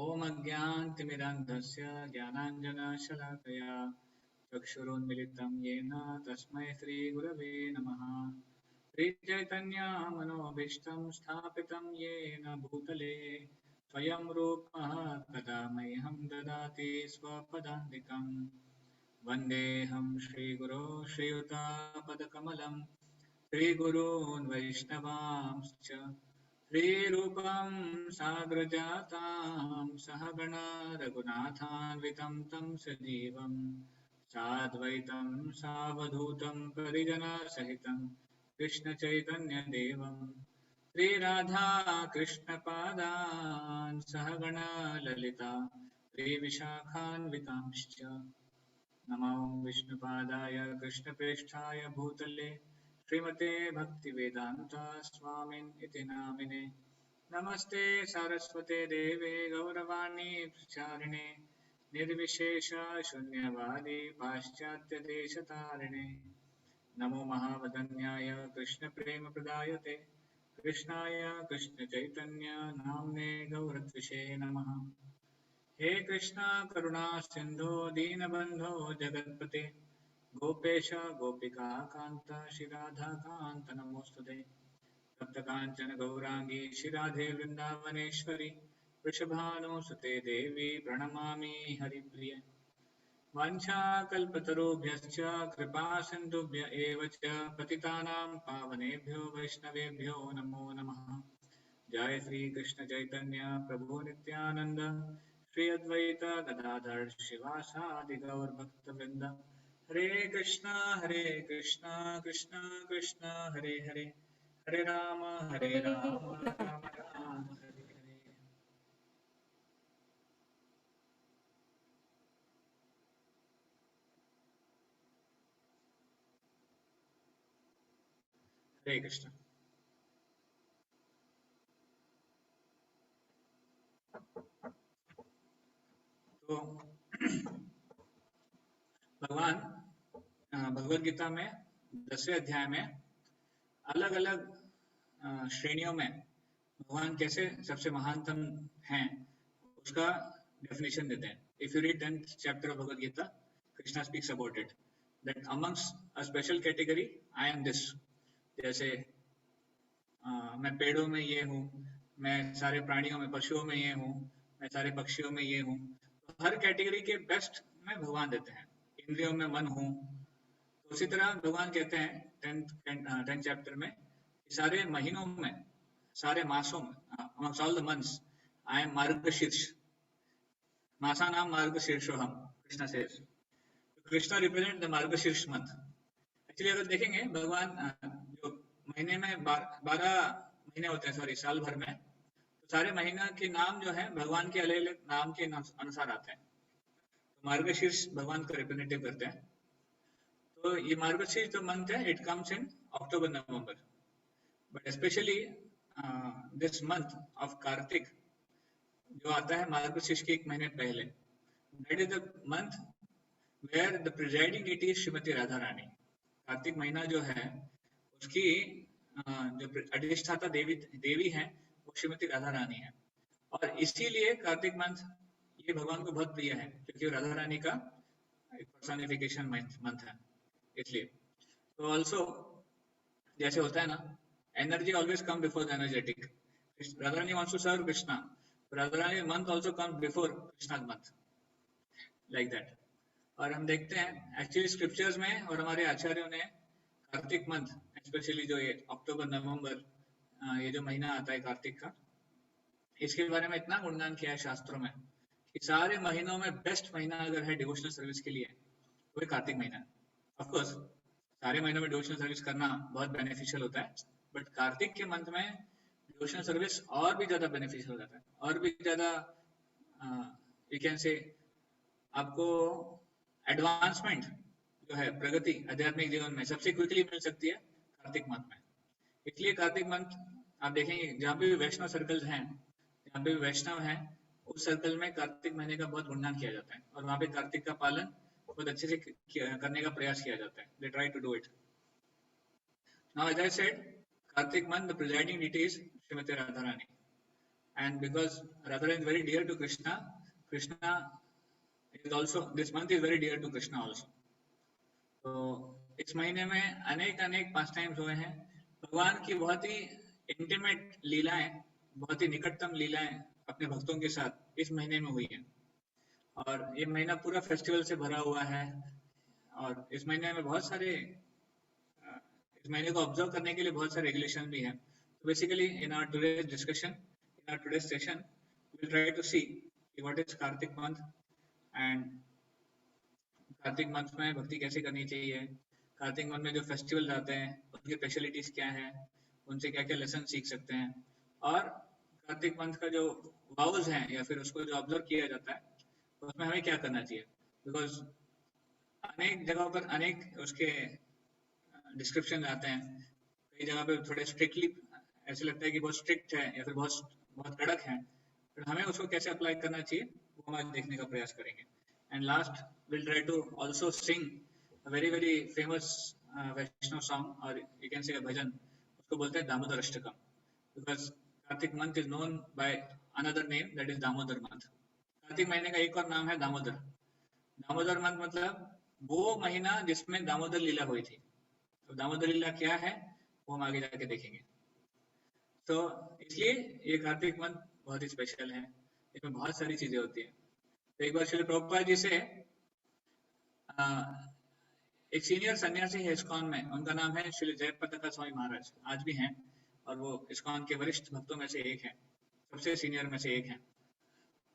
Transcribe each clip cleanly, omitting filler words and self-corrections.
ॐ अज्ञानतिमिरान्धस्य ज्ञानाञ्जनशलाकया चक्षुरुन्मिलितं येन तस्मै श्रीगुरवे नमः। श्रीचैतन्यमनोभीष्टं स्थापितं येन भूतले स्वयं रूपः कदा मह्यं ददाति स्वपदान्तिकम्। वन्देऽहं श्रीगुरो श्रीयुतापदकमलं श्रीगुरून् वैष्णवांश्च श्रीरूपं साग्रजातां सहगणा रघुनाथान्वितं तं सजीवं साद्वैतं सावधूतं परिजनसहितं कृष्णचैतन्यदेवं श्रीराधा कृष्णपादान् सहगणा ललिता श्रीविशाखान्वितांश्च। नमो विष्णुपादाय कृष्णप्रेष्ठाय भूतले श्रीमते भक्तिवेदान्ता स्वामिन् इति नामिने। नमस्ते सारस्वते देवे गौरवाणी प्रचारिणे निर्विशेष शून्यवादी पाश्चात्यदेशतारिणे। नमो महावदन्याय कृष्णप्रेमप्रदायते कृष्णाय कृष्णचैतन्य नाम्ने गौरत्विषे नमः। हे कृष्णा करुणा सिंधो दीनबंधो जगत्पते गोपेश गोपिका कांत श्रीराधा कांत नमोस्तुते। तप्त कांचन गौरांगी श्रीराधे वृंदावनेश्वरी वृषभानुसुते देवी प्रणमामि हरिप्रिय। वाञ्छाकल्पतरुभ्यश्च कृपा सिन्धुभ्य एव च पतितानां पावनेभ्यो वैष्णवेभ्यो नमो नमः। जय श्री कृष्ण चैतन्य प्रभु नित्यानंद श्री अद्वैत गदाधर शिवासादि गौर भक्त वृंद। हरे कृष्णा कृष्णा कृष्णा हरे हरे, हरे राम राम राम हरे हरे। हरे कृष्ण। तो भगवान भगवद गीता में 10वें अध्याय में अलग अलग श्रेणियों में भगवान कैसे सबसे महानतम हैं उसका डेफिनेशन देते हैं। If you read 10th chapter of Bhagavad Gita, Krishna speaks about it that amongst a special category I am this। जैसे मैं पेड़ों में ये हूँ, मैं सारे प्राणियों में पशुओं में ये हूँ, मैं सारे पक्षियों में ये हूँ। तो हर कैटेगरी के बेस्ट में भगवान देते हैं। इंद्रियों में मन हूँ, तो उसी तरह भगवान कहते हैं 10th चैप्टर में सारे महीनों में, सारे मासों में, amongst all the months I am Margashirsha, मासानाम मार्गशीर्षोहम, Krishna says. Krishna represent the Margashirsha month. Actually अगर देखेंगे भगवान जो महीने में 12 महीने होते हैं, सॉरी साल भर में, तो सारे महीना के नाम जो है भगवान के अलग अलग नाम के अनुसार आते हैं। तो मार्गशीर्ष भगवान को रिप्रेजेंटेटिव करते हैं। तो ये मार्गशीर्ष जो मंथ है it comes in October November, but specially this month of Kartik जो आता है मार्गशीर्ष के 1 महीने पहले, that is the month where the presiding deity Shrimati Radha Rani. Kartik महीना जो है उसकी जो अधिष्ठाता देवी है वो श्रीमती राधा रानी है। और इसीलिए कार्तिक मंथ ये भगवान को बहुत प्रिय है क्योंकि राधा रानी का एक पर्सोनिफिकेशन मंथ है, इसलिए। तो ऑल्सो जैसे होता है ना, energy always come before the energetic. Radha Rani wants to serve Krishna, Radha Rani month also come before Krishna month, like that. और हम देखते हैं एक्चुअली स्क्रिप्चर्स में और हमारे आचार्यों ने कार्तिक मंथ स्पेशली जो ये अक्टूबर नवंबर ये जो महीना आता है कार्तिक का, इसके बारे में इतना गुणगान किया है शास्त्रों में कि सारे महीनों में बेस्ट महीना अगर है डिवोशनल सर्विस के लिए वो कार्तिक महीना है। ऑफ कोर्स सारे महीनों में डिवोशनल सर्विस करना बहुत बेनिफिशियल होता है, बट कार्तिक के मंथ में डिवोशनल सर्विस और भी ज्यादा बेनिफिशियल हो जाता है, और भी ज्यादा वी कैन से आपको एडवांसमेंट जो है प्रगति आध्यात्मिक जीवन में सबसे क्विकली मिल सकती है कार्तिक मंथ में। इसलिए कार्तिक मंथ आप देखेंगे जहाँ पे भी वैष्णव सर्कल्स हैं, जहाँ पे भी वैष्णव हैं, उस सर्कल में कार्तिक महीने का बहुत गुणगान किया जाता है और वहाँ पे कार्तिक का पालन बहुत अच्छे से करने का प्रयास किया जाता है। They try to do it. Now, as I said, Kartik month, the presiding deity is Srimati Radharani. and because Radharani is very dear to Krishna, Krishna is also, this month is very dear to Krishna also. तो इस महीने में अनेक अनेक पास times हुए हैं, भगवान की बहुत ही इंटीमेट लीलाएं, बहुत ही निकटतम लीलाएं अपने भक्तों के साथ इस महीने में हुई है। और ये महीना पूरा फेस्टिवल से भरा हुआ है, और इस महीने में बहुत सारे, इस महीने को ऑब्जर्व करने के लिए बहुत सारे रेगुलेशन भी हैं। तो basically in our today's discussion, in our today's session, we will try to see what is Kartik month, and Kartik month में भक्ति कैसे करनी चाहिए, कार्तिक मंथ में जो फेस्टिवल आते हैं उनकी स्पेशलिटीज क्या है, उनसे क्या क्या लेसन सीख सकते हैं, और कार्तिक मंथ का जो वाउज हैं या फिर उसको जो ऑब्जर्व किया जाता है उसमें हमें क्या करना चाहिए। बिकॉज अनेक जगहों पर अनेक उसके डिस्क्रिप्शन आते हैं, कई जगह पे थोड़े स्ट्रिक्टली ऐसे लगता है कि बहुत स्ट्रिक्ट है या फिर बहुत बहुत कड़क है, फिर हमें उसको कैसे अप्लाई करना चाहिए वो हम आज देखने का प्रयास करेंगे। And last we'll try to also sing a very very famous Vaishnav song, or you can say a bhajan, उसको बोलते हैं Damodar Ashtakam, because Kartik month is known by another name, that is Damodar month। Kartik महीने का एक और नाम है दामोदर। दामोदर month मतलब वो महीना जिसमें दामोदर लीला हुई थी। तो दामोदर लीला क्या है वो हम आगे जाके देखेंगे। तो इसलिए ये कार्तिक मंथ बहुत ही स्पेशल है, इसमें बहुत सारी चीजें होती है। तो एक बार श्री प्रभुपाद जी से एक सीनियर सन्यासी है इस्कॉन में, उनका नाम है श्री जयपताका स्वामी महाराज, आज भी हैं, और वो इस्कॉन के वरिष्ठ भक्तों में से एक है, सबसे सीनियर में से एक है।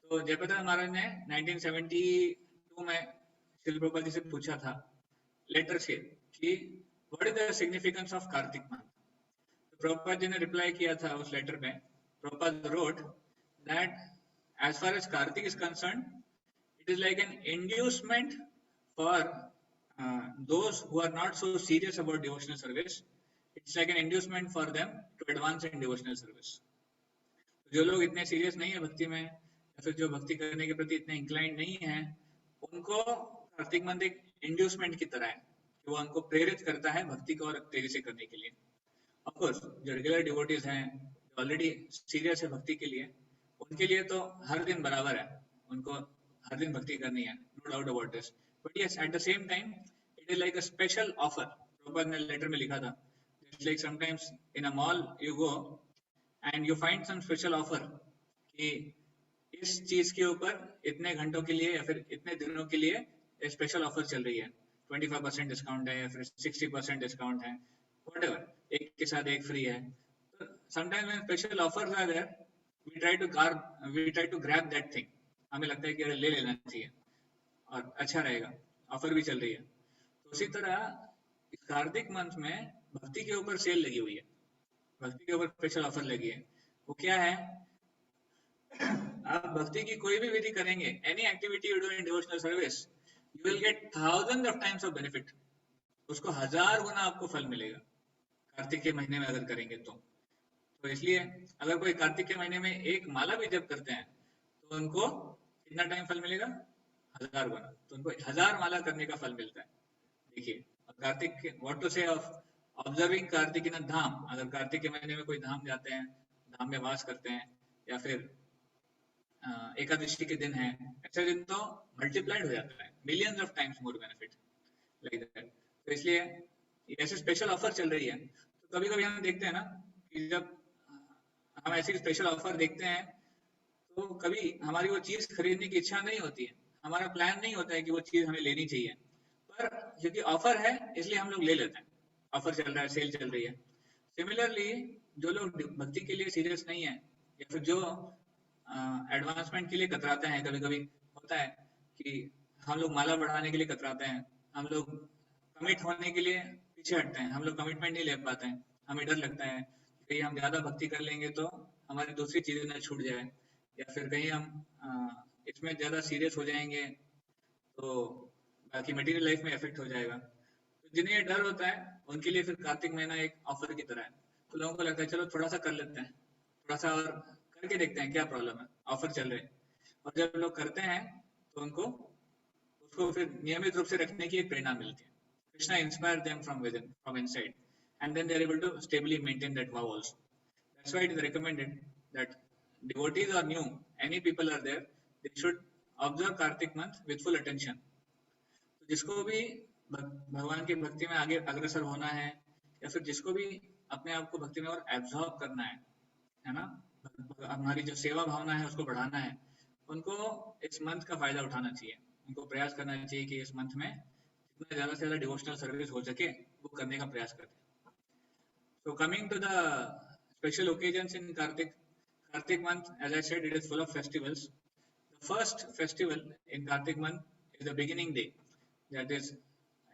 तो जयपताका महाराज ने 1972 में श्री प्रभुपाद जी से पूछा था लेटर से कि what is the significance of Kartik month. तो प्रभुपाद जी ने रिप्लाई किया था उस लेटर में, Prabhupada wrote that as far as Kartik is concerned, it is like an inducement for those who are not so serious about devotional service. It's like an inducement for them to advance in devotional service. जो लोग इतने serious नहीं है भक्ति में, या फिर जो भक्ति करने के प्रति इतने इंक्लाइंड नहीं है, उनको कार्तिक मंथ एक इंड्यूसमेंट की तरह है कि वो उनको प्रेरित करता है भक्ति को और तेजी से करने के लिए। ऑफ कोर्स जो रेगुलर डिवोटीज हैं, जो ऑलरेडी सीरियस है भक्ति के लिए, उनके लिए तो हर दिन बराबर है, उनको हर दिन भक्ति करनी है, no doubt about this. But yes, at the same time, it is like a special offer. Prabhupada ने लेटर में लिखा था, it's like sometimes in a mall you go and you find some special offer कि इस चीज के ऊपर इतने घंटों के लिए या फिर इतने दिनों के लिए स्पेशल ऑफर चल रही है, 25% डिस्काउंट है या फिर 60% डिस्काउंट है, whatever, एक के साथ एक फ्री है। तो sometimes when special offers are there, we try to grab that thing, हमें लगता है कि अरे ले लेना चाहिए और अच्छा रहेगा, ऑफर भी चल रही है। तो उसी तरह इस कार्तिक मंथ में भक्ति के ऊपर सेल लगी हुई है, भक्ति के ऊपर स्पेशल ऑफर लगी है। वो क्या है, आप भक्ति की कोई भी विधि करेंगे, any activity you do in devotional service, you will get thousand of times of benefit, उसको 1000 गुना आपको फल मिलेगा कार्तिक के महीने में अगर करेंगे तो इसलिए अगर कोई कार्तिक के महीने में एक माला भी जप करते हैं तो उनको कितना टाइम फल मिलेगा, 1000 गुना, तो उनको 1000 माला करने का फल मिलता है। देखिए कार्तिक, व्हाट टू से ऑफ ऑब्जर्विंग कार्तिक इन धाम, अगर कार्तिक के महीने में कोई धाम जाते हैं, धाम में वास करते हैं, या फिर एकादशी के दिन है, ऐसे दिन तो मल्टीप्लाइड हो जाता है, millions of times more benefit like that. तो इसलिए ऐसे स्पेशल ऑफर चल रही है। तो कभी कभी हम देखते हैं ना कि जब हम ऐसी स्पेशल ऑफर देखते हैं तो कभी हमारी वो चीज खरीदने की इच्छा नहीं होती है, हमारा प्लान नहीं होता है कि वो चीज हमें लेनी चाहिए, पर क्योंकि ऑफर है इसलिए हम लोग ले लेते हैं, ऑफर चल रहा है, सेल चल रही है। सिमिलरली जो लोग भक्ति के लिए सीरियस नहीं है या फिर जो एडवांसमेंट के लिए कतराते हैं, कभी कभी होता है कि हम लोग माला बढ़ाने के लिए कतराते हैं, हम लोग कमिट होने के लिए पीछे हटते हैं, हम लोग कमिटमेंट नहीं ले पाते हैं, हमें डर लगता है कि कहीं हम ज्यादा भक्ति कर लेंगे तो हमारी दूसरी चीजें न छूट जाए, या फिर कहीं हम इसमें ज्यादा सीरियस हो जाएंगे तो बाकी मटेरियल लाइफ में इफेक्ट हो जाएगा। तो जिन्हें ये डर होता है उनके लिए फिर कार्तिक महीना एक ऑफर की तरह है। तो लोगों को लगता है चलो थोड़ा सा कर लेते हैं, थोड़ा सा और करके देखते हैं क्या प्रॉब्लम है, ऑफर चल रहे हैं। और जब लोग करते हैं तो उनको उसको फिर नियमित रूप से रखने की एक प्रेरणा मिलती है। Krishna inspire them from within, from inside, and then they are able to stably maintain that vow also. That's why it is recommended that devotees or new, any people are there, they should observe Kartik month with full attention. तो जिसको भी भगवान की भक्ति में आगे अग्रसर होना है, या फिर जिसको भी अपने आप को भक्ति में और एब्जॉर्ब करना है ना, हमारी जो सेवा भावना है उसको बढ़ाना है, उनको इस मंथ का फायदा उठाना चाहिए। उनको प्रयास करना चाहिए कि इस मंथ में जितना ज्यादा से ज्यादा डिवोशनल सर्विस हो सके वो करने का प्रयास करें। So coming to the special occasions in Kartik month, as I said, it is full of festivals. The first festival in Kartik month is the beginning day, that is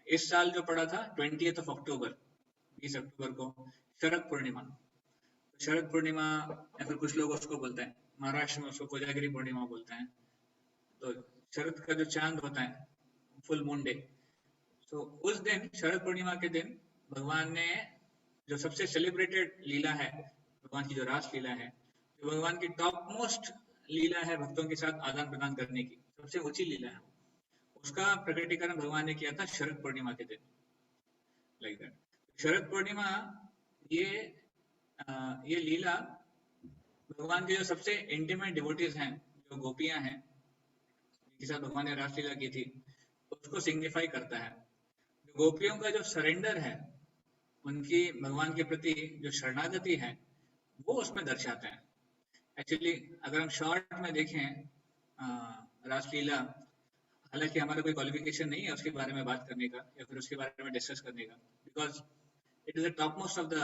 इस साल जो पड़ा था 20th of October, 20 अक्टूबर को शरद पूर्णिमा। शरद पूर्णिमा या फिर कुछ लोग उसको बोलते हैं, महाराष्ट्र में उसको कोजागिरी पूर्णिमा बोलते हैं। तो शरद का जो चांद होता है, फुल मून डे, तो उस दिन शरद पूर्णिमा के दिन भगवान ने जो सबसे सेलिब्रेटेड लीला है, भगवान की जो रास लीला है, जो भगवान की टॉप मोस्ट लीला है भक्तों के साथ आदान प्रदान करने की, सबसे ऊंची लीला है, उसका प्रकटीकरण भगवान ने किया था शरद पूर्णिमा के दिन, लाइक दैट। शरद पूर्णिमा ये लीला भगवान के जो सबसे इंटीमेट डिवोटीज हैं, जो गोपियां हैं जिनके साथ भगवान ने रास लीला की थी, उसको सिग्निफाई करता है। गोपियों का जो सरेंडर है, उनकी भगवान के प्रति जो शरणागति है, वो उसमें दर्शाते हैं। एक्चुअली अगर हम शॉर्ट में देखें रासलीला, हालांकि हमारा कोई क्वालिफिकेशन नहीं है उसके बारे में बात करने का या फिर उसके बारे में डिस्कस करने का, because it is the top most of the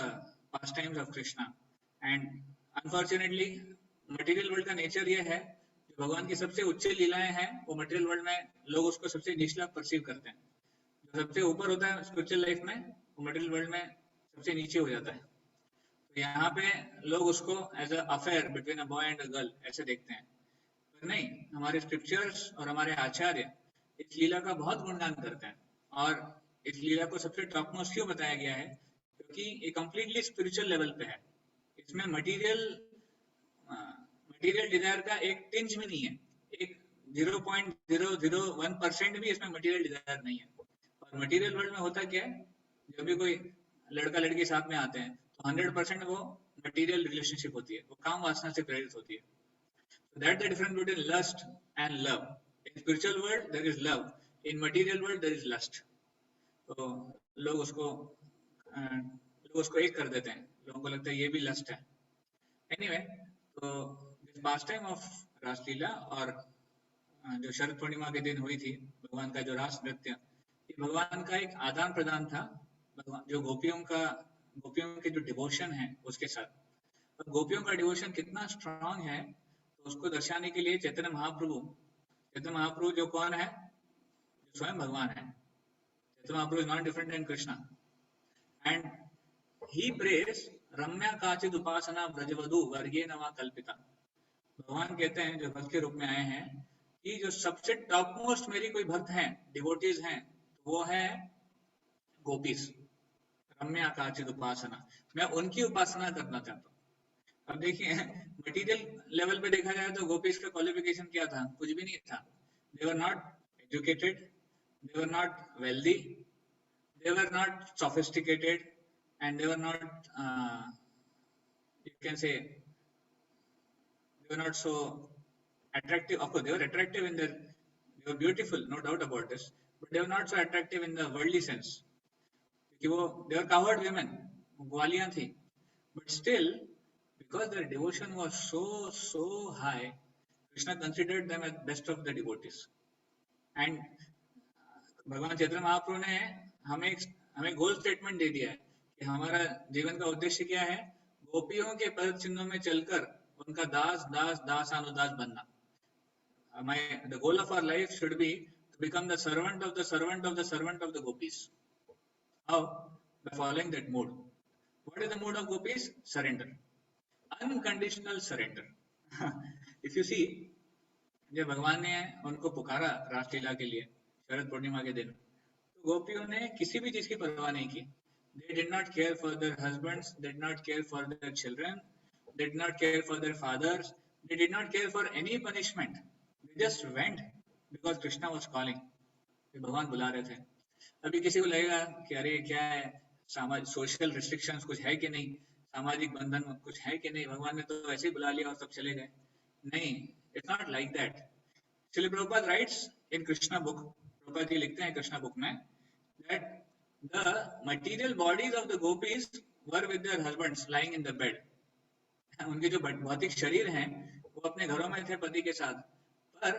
pass times of Krishna, and unfortunately material world का नेचर ये है, जो भगवान की सबसे उच्च लीलाएं हैं वो मटेरियल वर्ल्ड में लोग उसको सबसे निचला परसीव करते हैं। जो सबसे ऊपर होता है स्पिरिचुअल लाइफ में, वो मटेरियल वर्ल्ड में सबसे नीचे हो जाता है। तो यहाँ पे लोग उसको as a affair between a boy and a girl ऐसे देखते हैं, पर नहीं, हमारे स्क्रिप्चर्स और हमारे आचार्य इस लीला का बहुत गुणगान करते हैं। और इस लीला को सबसे टॉप मोस्ट क्यों बताया गया है, क्योंकि ये कंप्लीटली स्पिरिचुअल लेवल पे है। इसमें मटेरियल डिजायर का एक टिंज भी नहीं है, एक 0.001% भी इसमें मटेरियल डिजायर नहीं है। और मटेरियल वर्ल्ड में होता क्या है, जब भी कोई लड़का लड़की साथ में आते हैं तो 100% वो मटेरियल रिलेशनशिप होती है, वो काम वासना से प्रेरित होती है। So that's the difference between lust and love. In spiritual world there is love, in material world there is lust. तो लोग उसको एक कर देते हैं, लोगों को लगता है ये भी लस्ट है। Anyway, तो this pastime of रासलीला और जो शरद पूर्णिमा के दिन हुई थी भगवान का जो रास नृत्य, ये भगवान का एक आदान प्रदान था, जो गोपियों के जो डिवोशन है उसके साथ। और गोपियों का डिवोशन कितना स्ट्रांग है तो उसको दर्शाने के लिए चैतन्य महाप्रभु जो कौन है, जो स्वयं भगवान है। Chaitanya Mahaprabhu is not different than Krishna, and he praise रम्या काचिद उपासना ब्रजवधु वर्गीय नवा कल्पिता। भगवान कहते हैं जो भक्त के रूप में आए हैं कि जो सबसे टॉप मोस्ट मेरी कोई भक्त हैं, डिवोटीज हैं, वो है गोपीज। रम्या काचिद उपासना, मैं उनकी उपासना करना चाहता हूँ। अब देखिए मटेरियल लेवल पे देखा जाए तो गोपीज का क्वालिफिकेशन क्या था, कुछ भी नहीं था। They were not educated, they were not wealthy, they were not sophisticated, and they were not you can say they were not so attractive. Of course they were attractive in their, they were beautiful, no doubt about this, but they were not so attractive in the worldly sense, क्योंकि वो they were cowherd women, ग्वालियां थी, but still because their devotion was so high, Krishna considered them as best of the devotees. And भगवान चैतन्य महाप्रभु ने हमें गोल statement दे दिया है कि हमारा जीवन का उद्देश्य क्या है, गोपियों के पद चिन्हों में चलकर उनका दासानुदास बनना। The goal of our life should be to become the servant of the servant of the servant of the gopis. How? By following that mode. What is the mode of gopis? Surrender. Unconditional surrender. If you see, जब भगवान ने उनको पुकारा रासलीला के लिए शरद पूर्णिमा के दिन, तो गोपियों ने किसी भी चीज की परवाह नहीं की। They did not care for their husbands, they did not care for their children, they did not care for their fathers, they did not care for any punishment. They just went because Krishna was calling. भगवान बुला रहे थे। अभी किसी को लगेगा कि अरे क्या है, सोशल रिस्ट्रिक्शंस कुछ है कि नहीं, सामाजिक बंधन कुछ है कि नहीं, भगवान ने तो ऐसे ही बुला लिया और सब चले गए। नहीं, it's not like that. Srila Prabhupada writes in Krishna book, Prabhupada ji लिखते हैं कृष्णा बुक में, that the material bodies of the gopis were with their husbands lying in the bed. उनके जो भौतिक शरीर हैं वो अपने घरों में थे पति के साथ, पर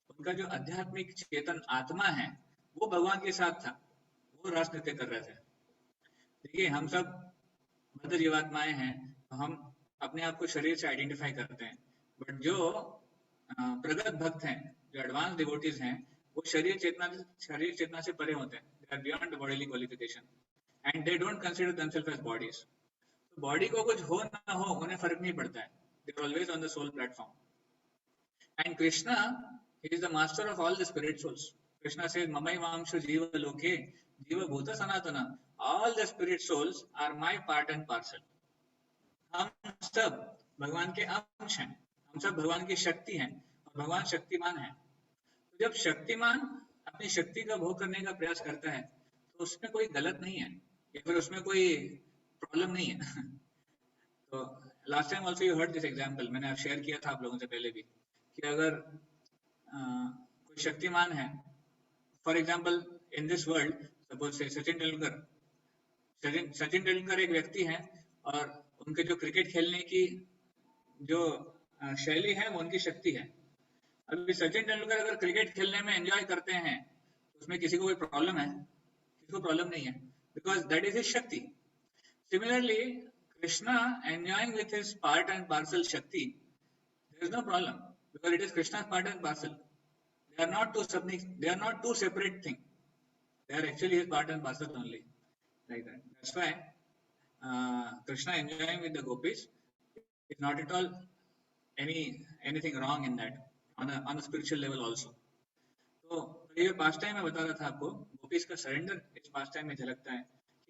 उनका जो आध्यात्मिक चेतन आत्मा है वो भगवान के साथ था, वो रास नृत्य कर रहे थे। देखिए हम सब बद्ध जीवात्माएं हैं, तो हम अपने आप को शरीर से आइडेंटिफाई करते हैं, बट जो प्रगत भक्त हैं, जो एडवांस डिवोटीज हैं, वो शरीर चेतना से परे होते हैं। They are beyond the bodily qualification and they don't consider themselves as bodies. तो बॉडी को कुछ हो ना हो उन्हें फर्क नहीं पड़ता है, they are always on the soul platform. And Krishna is the master of all the spirit souls. Krishna से ममैवांशो जीव लोके जीव भूत सनातन, all the spirit souls are my part and parcel. हम सब भगवान के अंश हैं, हम सब भगवान की शक्ति हैं और भगवान शक्तिमान है। तो जब शक्तिमान अपनी शक्ति का भोग करने का प्रयास करता है तो उसमें कोई गलत नहीं है या फिर उसमें कोई प्रॉब्लम नहीं है। तो last time also you heard this example, मैंने शेयर किया था आप लोगों से पहले भी, कि अगर कोई शक्तिमान है, for example in this world suppose से सचिन तेंदुलकर एक व्यक्ति है और उनके जो क्रिकेट खेलने की जो शैली है वो उनकी शक्ति है। अभी सचिन तेंदुलकर अगर क्रिकेट खेलने में एंजॉय करते हैं तो उसमें किसी को कोई प्रॉब्लम है? किसी को प्रॉब्लम नहीं है, because that is his shakti. Similarly Krishna enjoying with his part and parcel shakti, there is no problem because it is Krishna's part and parcel. They are not two separate things. They are actually his part and parcel only, like that. That's why Krishna enjoying with the gopis is not at all anything wrong in that on a spiritual level also. तो ये past time में बता रहा था आपको, gopis का surrender इस past time में झलकता है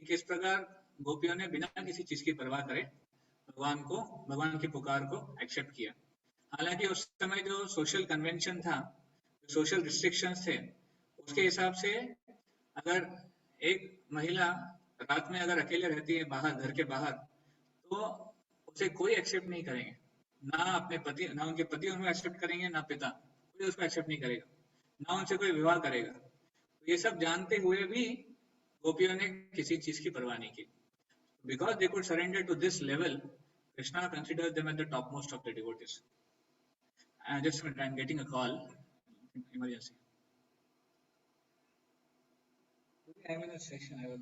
कि किस प्रकार गोपियों ने बिना किसी चीज की परवाह करे भगवान की पुकार को एक्सेप्ट किया। हालांकि उस समय जो सोशल कन्वेंशन था, सोशल रिस्ट्रिक्शंस थे, उसके हिसाब से अगर एक महिला रात में अगर अकेले रहती है बाहर, घर के बाहर, तो उसे कोई एक्सेप्ट नहीं करेंगे, ना अपने पति, ना उनके पति उन्हें एक्सेप्ट करेंगे, ना पिता, कोई उसको एक्सेप्ट नहीं करेगा, ना उनसे कोई विवाह करेगा। तो ये सब जानते हुए भी गोपियों ने किसी चीज की परवाह नहीं की। Because they could surrender to this level, Krishna considers them at the top most of the devotees. Just a minute, I'm getting a call. Emergency. I'm in a session. I will.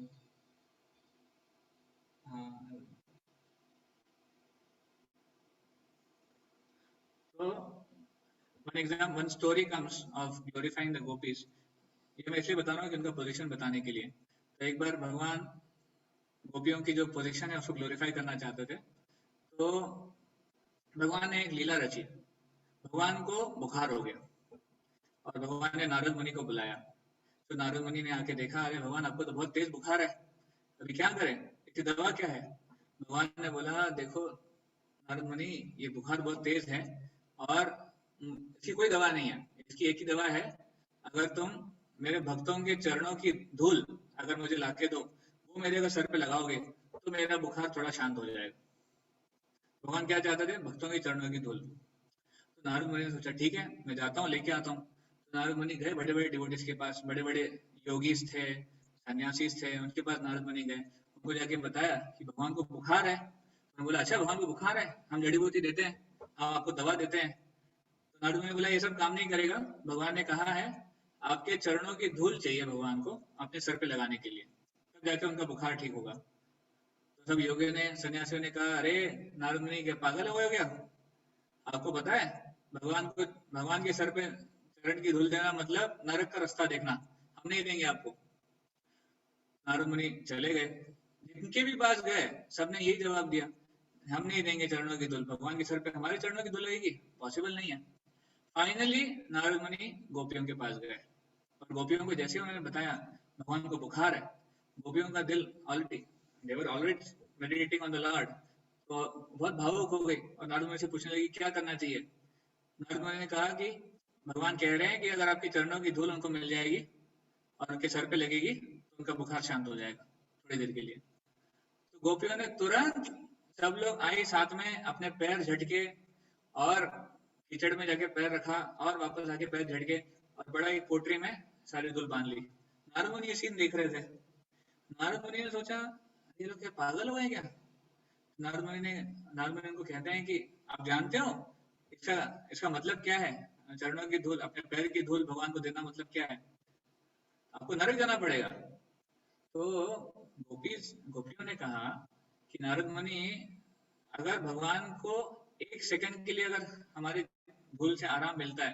So, one story comes of glorifying the gopis. ये मैं इसलिए बता रहा हूँ कि उनका position बताने के लिए। तो एक बार भगवान गोपियों की जो पोजीशन है उसको ग्लोरीफाई करना चाहते थे, तो भगवान ने एक लीला रची। भगवान को बुखार हो गया और भगवान ने नारद मुनि को बुलाया। तो नारद मुनि ने आके देखा, अरे भगवान आपको तो बहुत तेज बुखार है, अभी क्या करें, इसकी दवा क्या है? भगवान ने बोला, देखो नारद मुनि, ये बुखार बहुत तेज है और इसकी कोई दवा नहीं है, इसकी एक ही दवा है, अगर तुम मेरे भक्तों के चरणों की धूल अगर मुझे लाके दो, वो मेरे अगर सर पे लगाओगे तो मेरा बुखार थोड़ा शांत हो जाएगा। भगवान क्या चाहते थे? भक्तों के चरणों की धूल। तो नारद मुनि ने सोचा ठीक है, मैं जाता हूँ, लेके आता हूँ। तो नारद मुनि गए बड़े बड़े डिवोटीज के पास, बड़े बड़े योगीज थे, सन्यासीज थे, उनके पास नारद मुनि गए, उनको जाके बताया कि भगवान को बुखार है। उन्होंने बोला, अच्छा भगवान को बुखार है, हम जड़ी बूटी देते हैं, हम आपको दवा देते हैं। तो नारद मुनि ने बोला, ये सब काम नहीं करेगा, भगवान ने कहा है आपके चरणों की धूल चाहिए भगवान को अपने सर पे लगाने के लिए, तब जाके उनका बुखार ठीक होगा। तो सब योगियों ने, सन्यासियों ने कहा, अरे नारद मुनि क्या पागल हो गया? आपको पता है भगवान के सर पे चरण की धूल देना मतलब नरक का रास्ता देखना, हम नहीं देंगे आपको। नारद मुनि चले गए, जिनके भी पास गए सबने यही जवाब दिया, हम नहीं देंगे चरणों की धूल, भगवान के सर पे हमारे चरणों की धूल लगेगी, पॉसिबल नहीं है। फाइनली नारद मुनि गोपियों के पास गए और गोपियों को जैसे उन्होंने बताया भगवान को बुखार है, गोपियों का दिल already meditating on the Lord, तो बहुत भावुक हो गई और नारद मुनि से पूछने लगी क्या करना चाहिए। नारद मुनि ने कहा कि भगवान कह रहे हैं कि अगर आपके चरणों की धूल उनको मिल जाएगी और उनके सर पे लगेगी तो उनका बुखार शांत हो जाएगा थोड़ी देर के लिए। तो गोपियों ने तुरंत सब लोग आए साथ में, अपने पैर झटके और कीचड़ में जाके पैर रखा और वापस आके पैर झटके और बड़ा एक पोटरी में सारी धूल बांध ली। नारद मुनि ये सीन देख रहे थे। नारद मुनि ने सोचा ये लोग क्या पागल हुए हैं क्या? नारद मुनि उनको कहते हैं कि आप जानते हो इसका इसका मतलब क्या है? चरणों की धूल, अपने पैर की धूल भगवान को देना मतलब क्या है? आपको नरक जाना पड़ेगा। तो गोपियों ने कहा कि नारद मुनि, अगर भगवान को एक सेकंड के लिए अगर हमारी भूल से आराम मिलता है,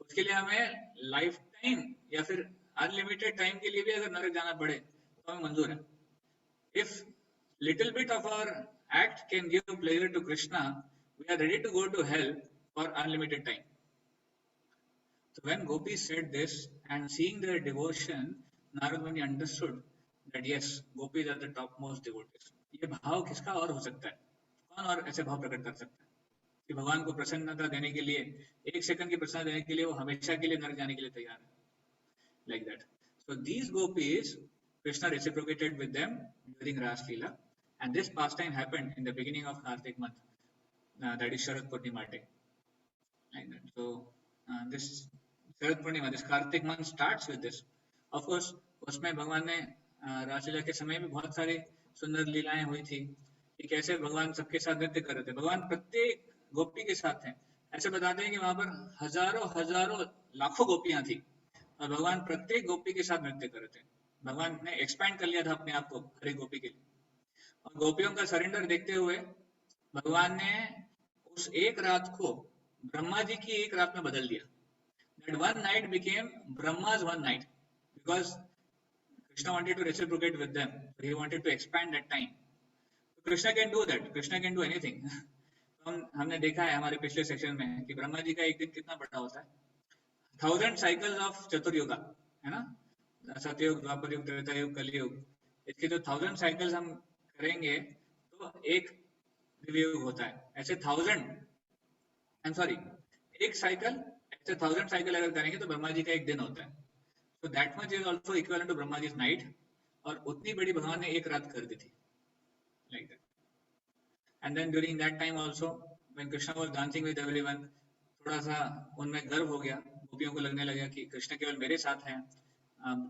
उसके लिए हमें लाइफ टाइम या फिर अनलिमिटेड टाइम के लिए भी अगर नरक जाना पड़े तो हमें मंजूर है। If little bit of our act can give pleasure to Krishna, we are ready to go to hell for unlimited time. So when gopis said this and seeing their devotion, Narad Muni understood that yes, gopis are the topmost devotees. ये भाव किसका और हो सकता है? कौन और ऐसे भाव प्रकट कर सकता है कि भगवान को प्रसन्नता देने के लिए, एक सेकंड की प्रसन्नता देने के लिए वो हमेशा के लिए नरक जाने के लिए तैयार है? Like that. So these gopis, Krishna reciprocated with them during Ras Leela, and this pastime happened in the beginning of Kartik month, that is Sharad Purnima day. Like that. So this Sharad Purnima, this Kartik month starts with this. Of course, उसमें भगवान ने रास लीला के समय भी बहुत सारी सुंदर लीलाएं हुई थी कि कैसे भगवान सबके साथ नृत्य कर रहे थे। भगवान प्रत्येक गोपी के साथ हैं। ऐसे बताते हैं कि वहां पर हजारों हजारों लाखों गोपियां थी और भगवान प्रत्येक गोपी के साथ नृत्य कर रहे थे। भगवान ने एक्सपैंड कर लिया था अपने आप को हर एक गोपी के लिए, और गोपियों का सरेंडर देखते हुए भगवान ने उस एक रात को ब्रह्मा जी की एक रात में बदल दिया। That one night became Brahma's one night because Krishna wanted to reciprocate with them. He wanted to expand that time. So Krishna can do that. Krishna can do anything. हमने देखा है हमारे पिछले सेक्शन में कि ब्रह्मा जी का एक दिन कितना बड़ा होता है। 1000 cycles of चतुर्युगा, है ना? सतयुग, द्वापर युग, त्रेता युग, कलयुग, इसके जो 1000 cycles हम करेंगे तो एक दिव्य युग होता है। ऐसे 1000 एक साइकिल, ऐसे 1000 साइकिल अगर करेंगे तो ब्रह्मा जी का एक दिन होता है। So that much is also equivalent to Brahma ji's night, और उतनी बड़ी भगवान ने एक रात कर दी थी, like that. And then during that time also, when Krishna was dancing with everyone, थोड़ा सा उनमें गर्व हो गया, गोपियों को लगने लगा कि कृष्ण केवल मेरे साथ हैं,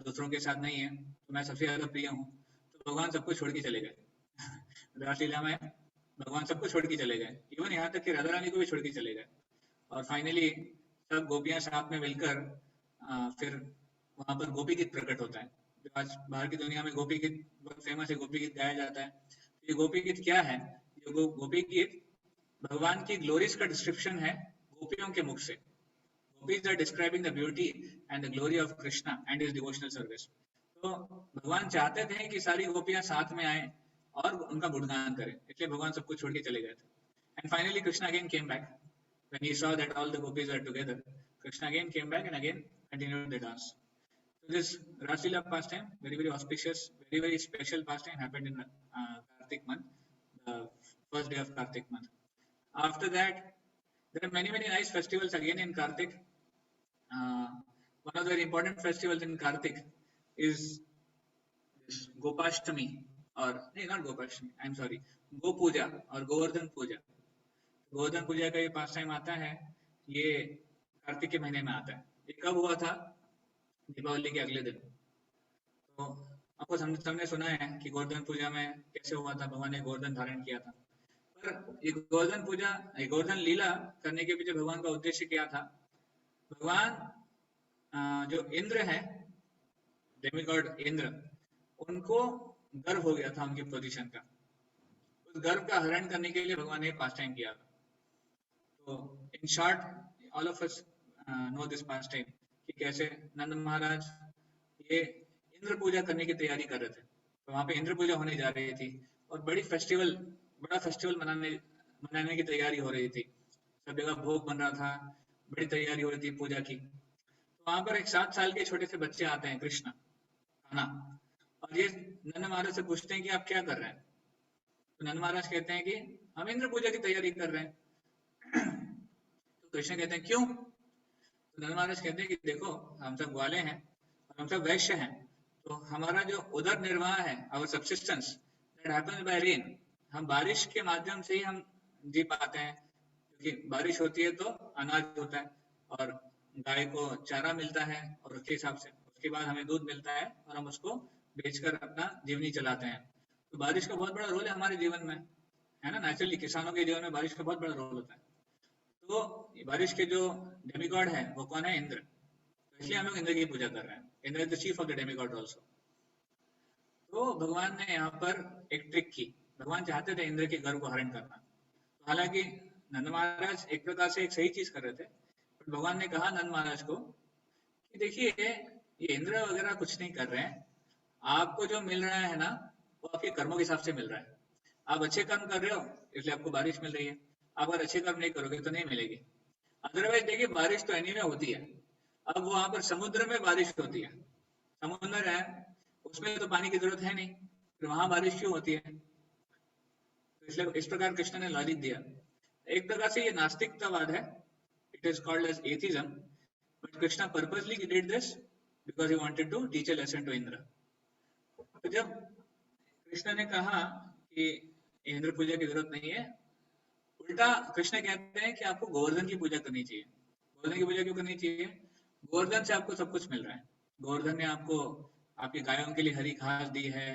दूसरों के साथ नहीं है, तो मैं सबसे ज्यादा प्रिय हूँ। तो भगवान सबको छोड़ के चले गए। रासलीला में भगवान सबको छोड़ के चले गए, इवन यहाँ तक कि राधा रानी को भी छोड़ के चले गए। और फाइनली सब गोपियां साथ में मिलकर फिर वहां पर गोपी गीत प्रकट होता है। जो आज बाहर की दुनिया में गोपी गीत बहुत फेमस है, गोपी गीत गाया जाता है। ये गोपी गीत क्या है? ये गोपी गीत भगवान की ग्लोरीज का डिस्क्रिप्शन है गोपियों के मुख से। Gopis are describing the beauty and the glory of Krishna and his devotional service. तो भगवान चाहते थे कि सारी गोपियां साथ में आए और उनका गुणगान करें, इसलिए भगवान सबको छोड़ के चले गए थे। And finally Krishna again came back when he saw that all the gopis are together. Krishna again came back and again continued the dance. So this Ras Leela pastime, very very auspicious, very very special pastime, happened in Kartik month, the first day of Kartik month. After that, there are many many nice festivals again in Kartik. One of the very important festivals in Kartik is this Gopashtami, or not Gopashtami, I'm sorry, Go Puja or Govardhan Puja. Govardhan Puja का ये पास time आता है, ये कार्तिक के महीने में आता है। ये कब हुआ था? दीपावली के अगले दिन। तो आपको सबने सुना है कि गोवर्धन पूजा में कैसे हुआ था, भगवान ने गोवर्धन धारण किया था। पर ये गोवर्धन पूजा, गोवर्धन लीला करने के पीछे भगवान का उद्देश्य क्या था? भगवान जो इंद्र है, डेमिगॉड इंद्र, उनको गर्व हो गया था उनकी पोजीशन का। उस गर्व का हरण करने के लिए भगवान ने पास टाइम किया था। तो in short, all of us know this past time कि कैसे नंद महाराज ये इंद्र पूजा करने की तैयारी कर रहे थे। तो वहां पे इंद्र पूजा होने जा रही थी और बड़ा फेस्टिवल मनाने की तैयारी हो रही थी। सब जगह भोग बन रहा था, बड़ी तैयारी हो रही थी पूजा की। तो वहां पर एक 7 साल के छोटे से बच्चे आते हैं, कृष्ण, कान्हा, और ये नंद महाराज से पूछते हैं कि आप क्या कर रहे हैं? तो नंद महाराज कहते हैं कि हम इंद्र पूजा की तैयारी कर रहे हैं। तो कृष्ण कहते हैं क्यों? तो नंद महाराज कहते हैं कि देखो, हम सब ग्वाले हैं और हम सब वैश्य हैं, तो हमारा जो उदर निर्वाह है, our subsistence, that happens by rain, हम बारिश के माध्यम से ही हम जी पाते हैं, क्योंकि बारिश होती है तो अनाज होता है और गाय को चारा मिलता है और उसके हिसाब से उसके बाद हमें दूध मिलता है और हम उसको बेचकर अपना जीवनी चलाते हैं। तो बारिश का बहुत बड़ा रोल है हमारे जीवन में, है ना। नेचुरली किसानों के जीवन में बारिश का बहुत बड़ा रोल होता है। तो बारिश के जो डेमिगॉड है वो कौन है? इंद्र। तो इसलिए हम लोग इंद्र की पूजा कर रहे हैं। Indra is the chief of the demigod also. तो भगवान ने यहाँ पर एक ट्रिक की। भगवान चाहते थे इंद्र के गर्व को हरण करना। हालांकि नंद महाराज एक प्रकार से एक सही चीज कर रहे थे, पर भगवान ने कहा नंद महाराज को कि देखिए, ये इंद्र वगैरह कुछ नहीं कर रहे हैं। आपको जो मिल रहा है ना, वो आपके कर्मों के हिसाब से मिल रहा है। आप अच्छे कर्म कर रहे हो इसलिए आपको बारिश मिल रही है। आप अगर अच्छे कर्म नहीं करोगे तो नहीं मिलेगी। अदरवाइज देखिए, बारिश तो एनीवे होती है। अब वहां पर समुद्र में बारिश होती है, समुद्र है उसमें तो पानी की जरूरत है नहीं, फिर वहां बारिश क्यों होती है? तो इसलिए इस प्रकार कृष्ण ने लॉजिक दिया। एक प्रकार से ये नास्तिकतावाद है, it is called as atheism, but Krishna purposely did this because he wanted to teach a lesson to Indra. तो जब कृष्ण ने कहा कि इंद्र पूजा की जरूरत नहीं है, उल्टा कृष्ण कहते हैं कि आपको गोवर्धन की पूजा करनी चाहिए। गोवर्धन की पूजा क्यों करनी चाहिए? गोवर्धन से आपको सब कुछ मिल रहा है। गोवर्धन ने आपको आपकी गायों के लिए हरी घास दी है।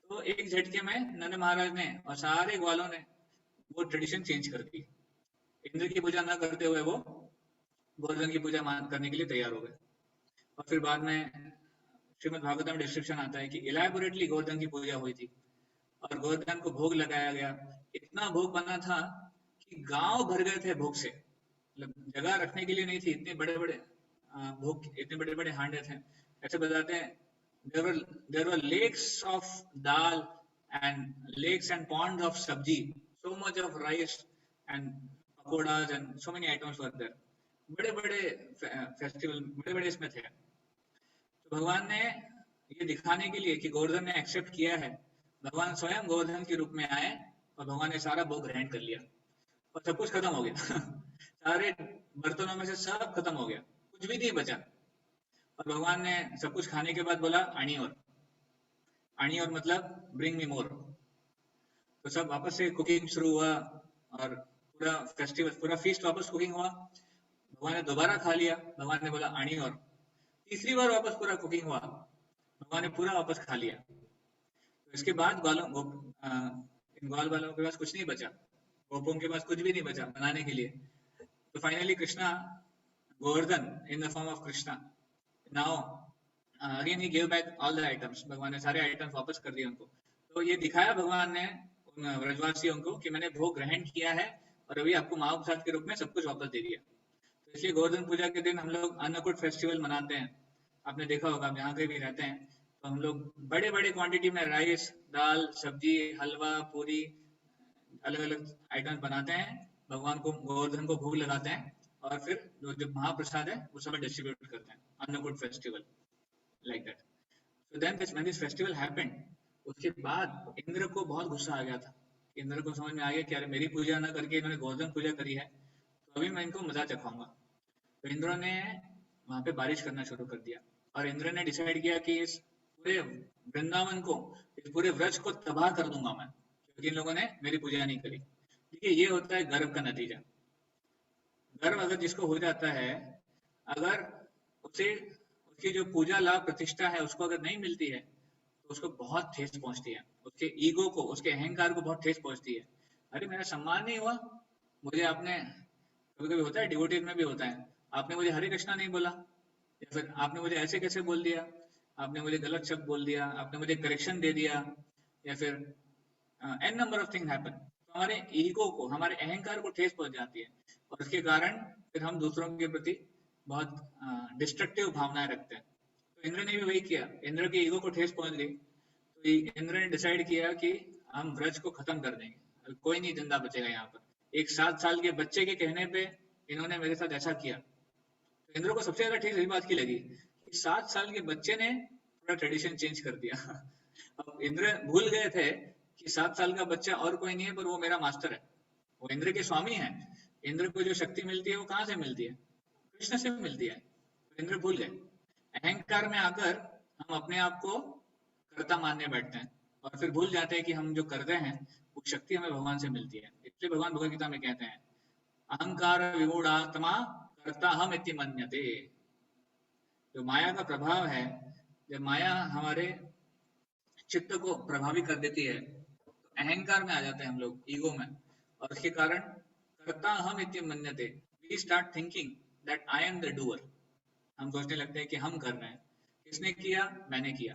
तो एक झटके में नंद महाराज ने और सारे ग्वालों ने वो ट्रेडिशन चेंज कर दी। इंद्र की पूजा न करते हुए वो गोवर्धन की पूजा करने के लिए तैयार हो गए। और फिर बाद में श्रीमद् भागवत में डिस्क्रिप्शन आता है कि इलैबोरेटली गोवर्धन की पूजा हुई थी और गोवर्धन को भोग लगाया गया। इतना भोग बना था कि गांव भर गए थे भोग से। मतलब जगह रखने के लिए नहीं थी, इतने बड़े बड़े भोग, इतने बड़े बड़े हांडे थे। ऐसे बताते हैं there were lakes of dal and lakes and ponds of sabji, so much of rice and pakodas and so many items were there। बड़े बड़े फेस्टिवल बड़े बड़े इसमें थे। तो भगवान ने ये दिखाने के लिए कि गोवर्धन ने एक्सेप्ट किया है, भगवान स्वयं गोवर्धन के रूप में आए और भगवान ने सारा भोग ग्रहण कर लिया और सब कुछ खत्म हो गया। सारे बर्तनों में से सब खत्म हो गया, कुछ भी नहीं बचा। और भगवान ने सब कुछ खाने के बाद बोला आनी और मतलब ब्रिंग मी मोर। तो सब वापस से कुकिंग शुरू हुआ और पूरा फेस्टिवल पूरा फीस्ट वापस कुकिंग हुआ। भगवान ने दोबारा खा लिया, भगवान ने बोला आनी और। तीसरी बार वापस पूरा कुकिंग हुआ, भगवान ने पूरा वापस खा लिया। तो इसके बाद इन ग्वाल वालों के पास कुछ नहीं बचा, गोपों के पास कुछ भी नहीं बचा बनाने के लिए। तो finally Krishna Govardhan in the form of Krishna now again he give back all the items. भगवान ने सारे आइटम्स वापस कर दिए उनको। तो ये दिखाया भगवान ने उन व्रजवासियों को कि मैंने भोग ग्रहण किया है और अभी आपको महाप्रसाद के रूप में सब कुछ वापस दे दिया। तो इसलिए गोवर्धन पूजा के दिन हम लोग अन्नकूट फेस्टिवल मनाते हैं। आपने देखा होगा, आप जहाँ कहीं भी रहते हैं तो हम लोग बड़े बड़े क्वांटिटी में राइस, दाल, सब्जी, हलवा, पूरी, अलग अलग आइटम्स बनाते हैं, भगवान को गोवर्धन को भोग लगाते हैं और फिर जो महाप्रसाद है वो सब डिस्ट्रीब्यूट करते हैं। Annakut festival like that. So then this when this festival happened, उसके बाद इंद्र को बहुत गुस्सा आ गया था। इंद्र को समझ में आ गया कि अरे मेरी पूजा ना करके इन्होंने गोवर्धन पूजा करी है, तो अभी मैं इनको मजा चखाऊंगा। तो इंद्र ने वहां पे बारिश करना शुरू कर दिया और इंद्र ने डिसाइड किया कि इस पूरे वृंदावन को, इस पूरे व्रज को तबाह कर दूंगा मैं, क्योंकि इन लोगों ने मेरी पूजा नहीं करी। देखिए, ये होता है गर्व का नतीजा। गर्व अगर जिसको हो जाता है, अगर उसे उसकी जो पूजा लाभ प्रतिष्ठा है उसको अगर नहीं मिलती है तो उसको बहुत ठेस पहुंचती है, उसके ईगो को, उसके अहंकार को बहुत ठेस पहुंचती है। अरे मेरा सम्मान नहीं हुआ, मुझे आपने, कभी कभी होता है डिवोटीज में भी होता है, आपने मुझे हरे कृष्णा नहीं बोला, या फिर आपने मुझे ऐसे कैसे बोल दिया, आपने मुझे गलत शब्द बोल दिया, आपने मुझे करेक्शन दे दिया, या फिर an number of thing happen. तो हमारे ईगो को, हमारे अहंकार को ठेस पहुंच जाती है और उसके कारण फिर हम दूसरों के प्रति बहुत डिस्ट्रक्टिव भावनाएं रखते हैं। तो इंद्र ने भी वही किया, इंद्र के ईगो को ठेस पहुंच गई। तो इंद्र ने डिसाइड किया कि हम व्रज को खत्म कर देंगे, कोई नहीं जिंदा बचेगा यहाँ पर। एक 7 साल के बच्चे के कहने पे इन्होंने मेरे साथ ऐसा किया। तो इंद्र को सबसे ज्यादा ठीक इस बात की लगी कि 7 साल के बच्चे ने पूरा ट्रेडिशन चेंज कर दिया। अब इंद्र भूल गए थे कि 7 साल का बच्चा और कोई नहीं है, पर वो मेरा मास्टर है, वो इंद्र के स्वामी है। इंद्र को जो शक्ति मिलती है वो कहाँ से मिलती है? कृष्ण से मिलती है। तो इंद्र भूल गए। अहंकार में आकर हम अपने आप को कर्ता मानने बैठते हैं और फिर भूल जाते हैं कि हम जो कर रहे हैं वो शक्ति हमें भगवान से मिलती है। इसलिए भगवान भगवद गीता में कहते हैं, अहंकार विमूढ़ात्मा कर्ता हम इति मन्यते। जो माया का प्रभाव है, जब माया हमारे चित्त को प्रभावित कर देती है तो अहंकार में आ जाते हैं हम लोग, ईगो में, और उसके कारण कर्ता हम इति मन्यते, we start thinking that I am the doer. हम सोचने लगते हैं कि हम कर रहे हैं। किसने किया? मैंने किया।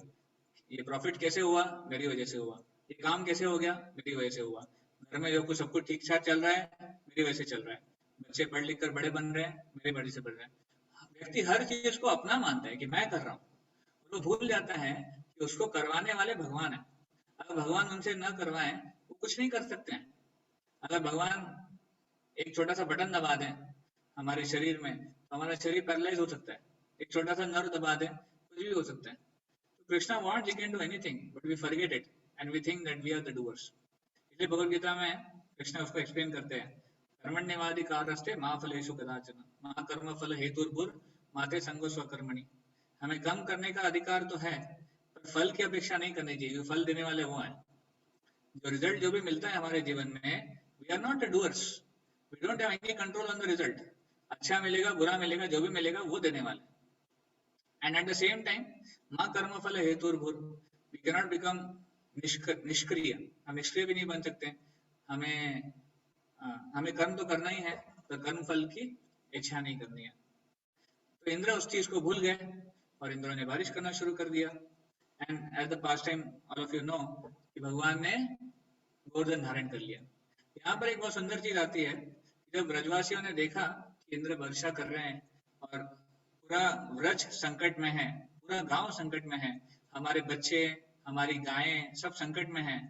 ये प्रॉफिट कैसे हुआ? मेरी वजह से हुआ। ये काम कैसे हो गया? मेरी वजह से हुआ। घर में जो कुछ सब कुछ ठीक ठाक चल रहा है, मेरी वजह से चल रहा है। बच्चे पढ़ लिख कर बड़े बन रहे हैं, मेरी वजह से बढ़ रहे हैं। व्यक्ति हर चीज को अपना मानता है कि मैं कर रहा हूँ। वो भूल जाता है कि उसको करवाने वाले भगवान है। अगर भगवान उनसे न करवाएं, वो कुछ नहीं कर सकते हैं। अगर भगवान एक छोटा सा बटन दबा दें हमारे शरीर में, तो हमारा शरीर पैरालाइज हो सकता है। एक छोटा सा नर्व दबा दें, कुछ भी हो सकता है। तो Krishna wants he can do anything, but we forget it and we think that we are the doers. इसलिए भगवद गीता में कृष्णा उसको एक्सप्लेन करते हैं, कर्मण्यवाधिकारस्ते मा फलेषु कदाचन मा कर्म फल हेतुर्भुर माते संगो स्वकर्मणि। हमें कर्म करने का अधिकार तो है, पर फल की अपेक्षा नहीं करनी चाहिए। फल देने वाले वो हैं। जो रिजल्ट जो भी मिलता है हमारे जीवन में, we are not the doers, we don't have any control on the result. अच्छा मिलेगा, बुरा मिलेगा, जो भी मिलेगा वो देने वाले। And at the same time माँ कर्म फल हेतुर्भुर, वी कैन नॉट बिकम निष्क्रिय। हम निष्क्रिय भी नहीं बन सकते। हमें हमें कर्म तो करना ही है, तो कर्म फल की इच्छा नहीं करनी है। तो इंद्र उस चीज को भूल गए और इंद्र ने बारिश करना शुरू कर दिया। And at the past time all of you know कि भगवान ने गोवर्धन धारण कर लिया। यहाँ पर एक बहुत सुंदर चीज आती है, जब ब्रजवासियों ने देखा कि इंद्र वर्षा कर रहे हैं और पूरा व्रज संकट में है, पूरा गांव संकट में है, हमारे बच्चे, हमारी गायें सब संकट में हैं,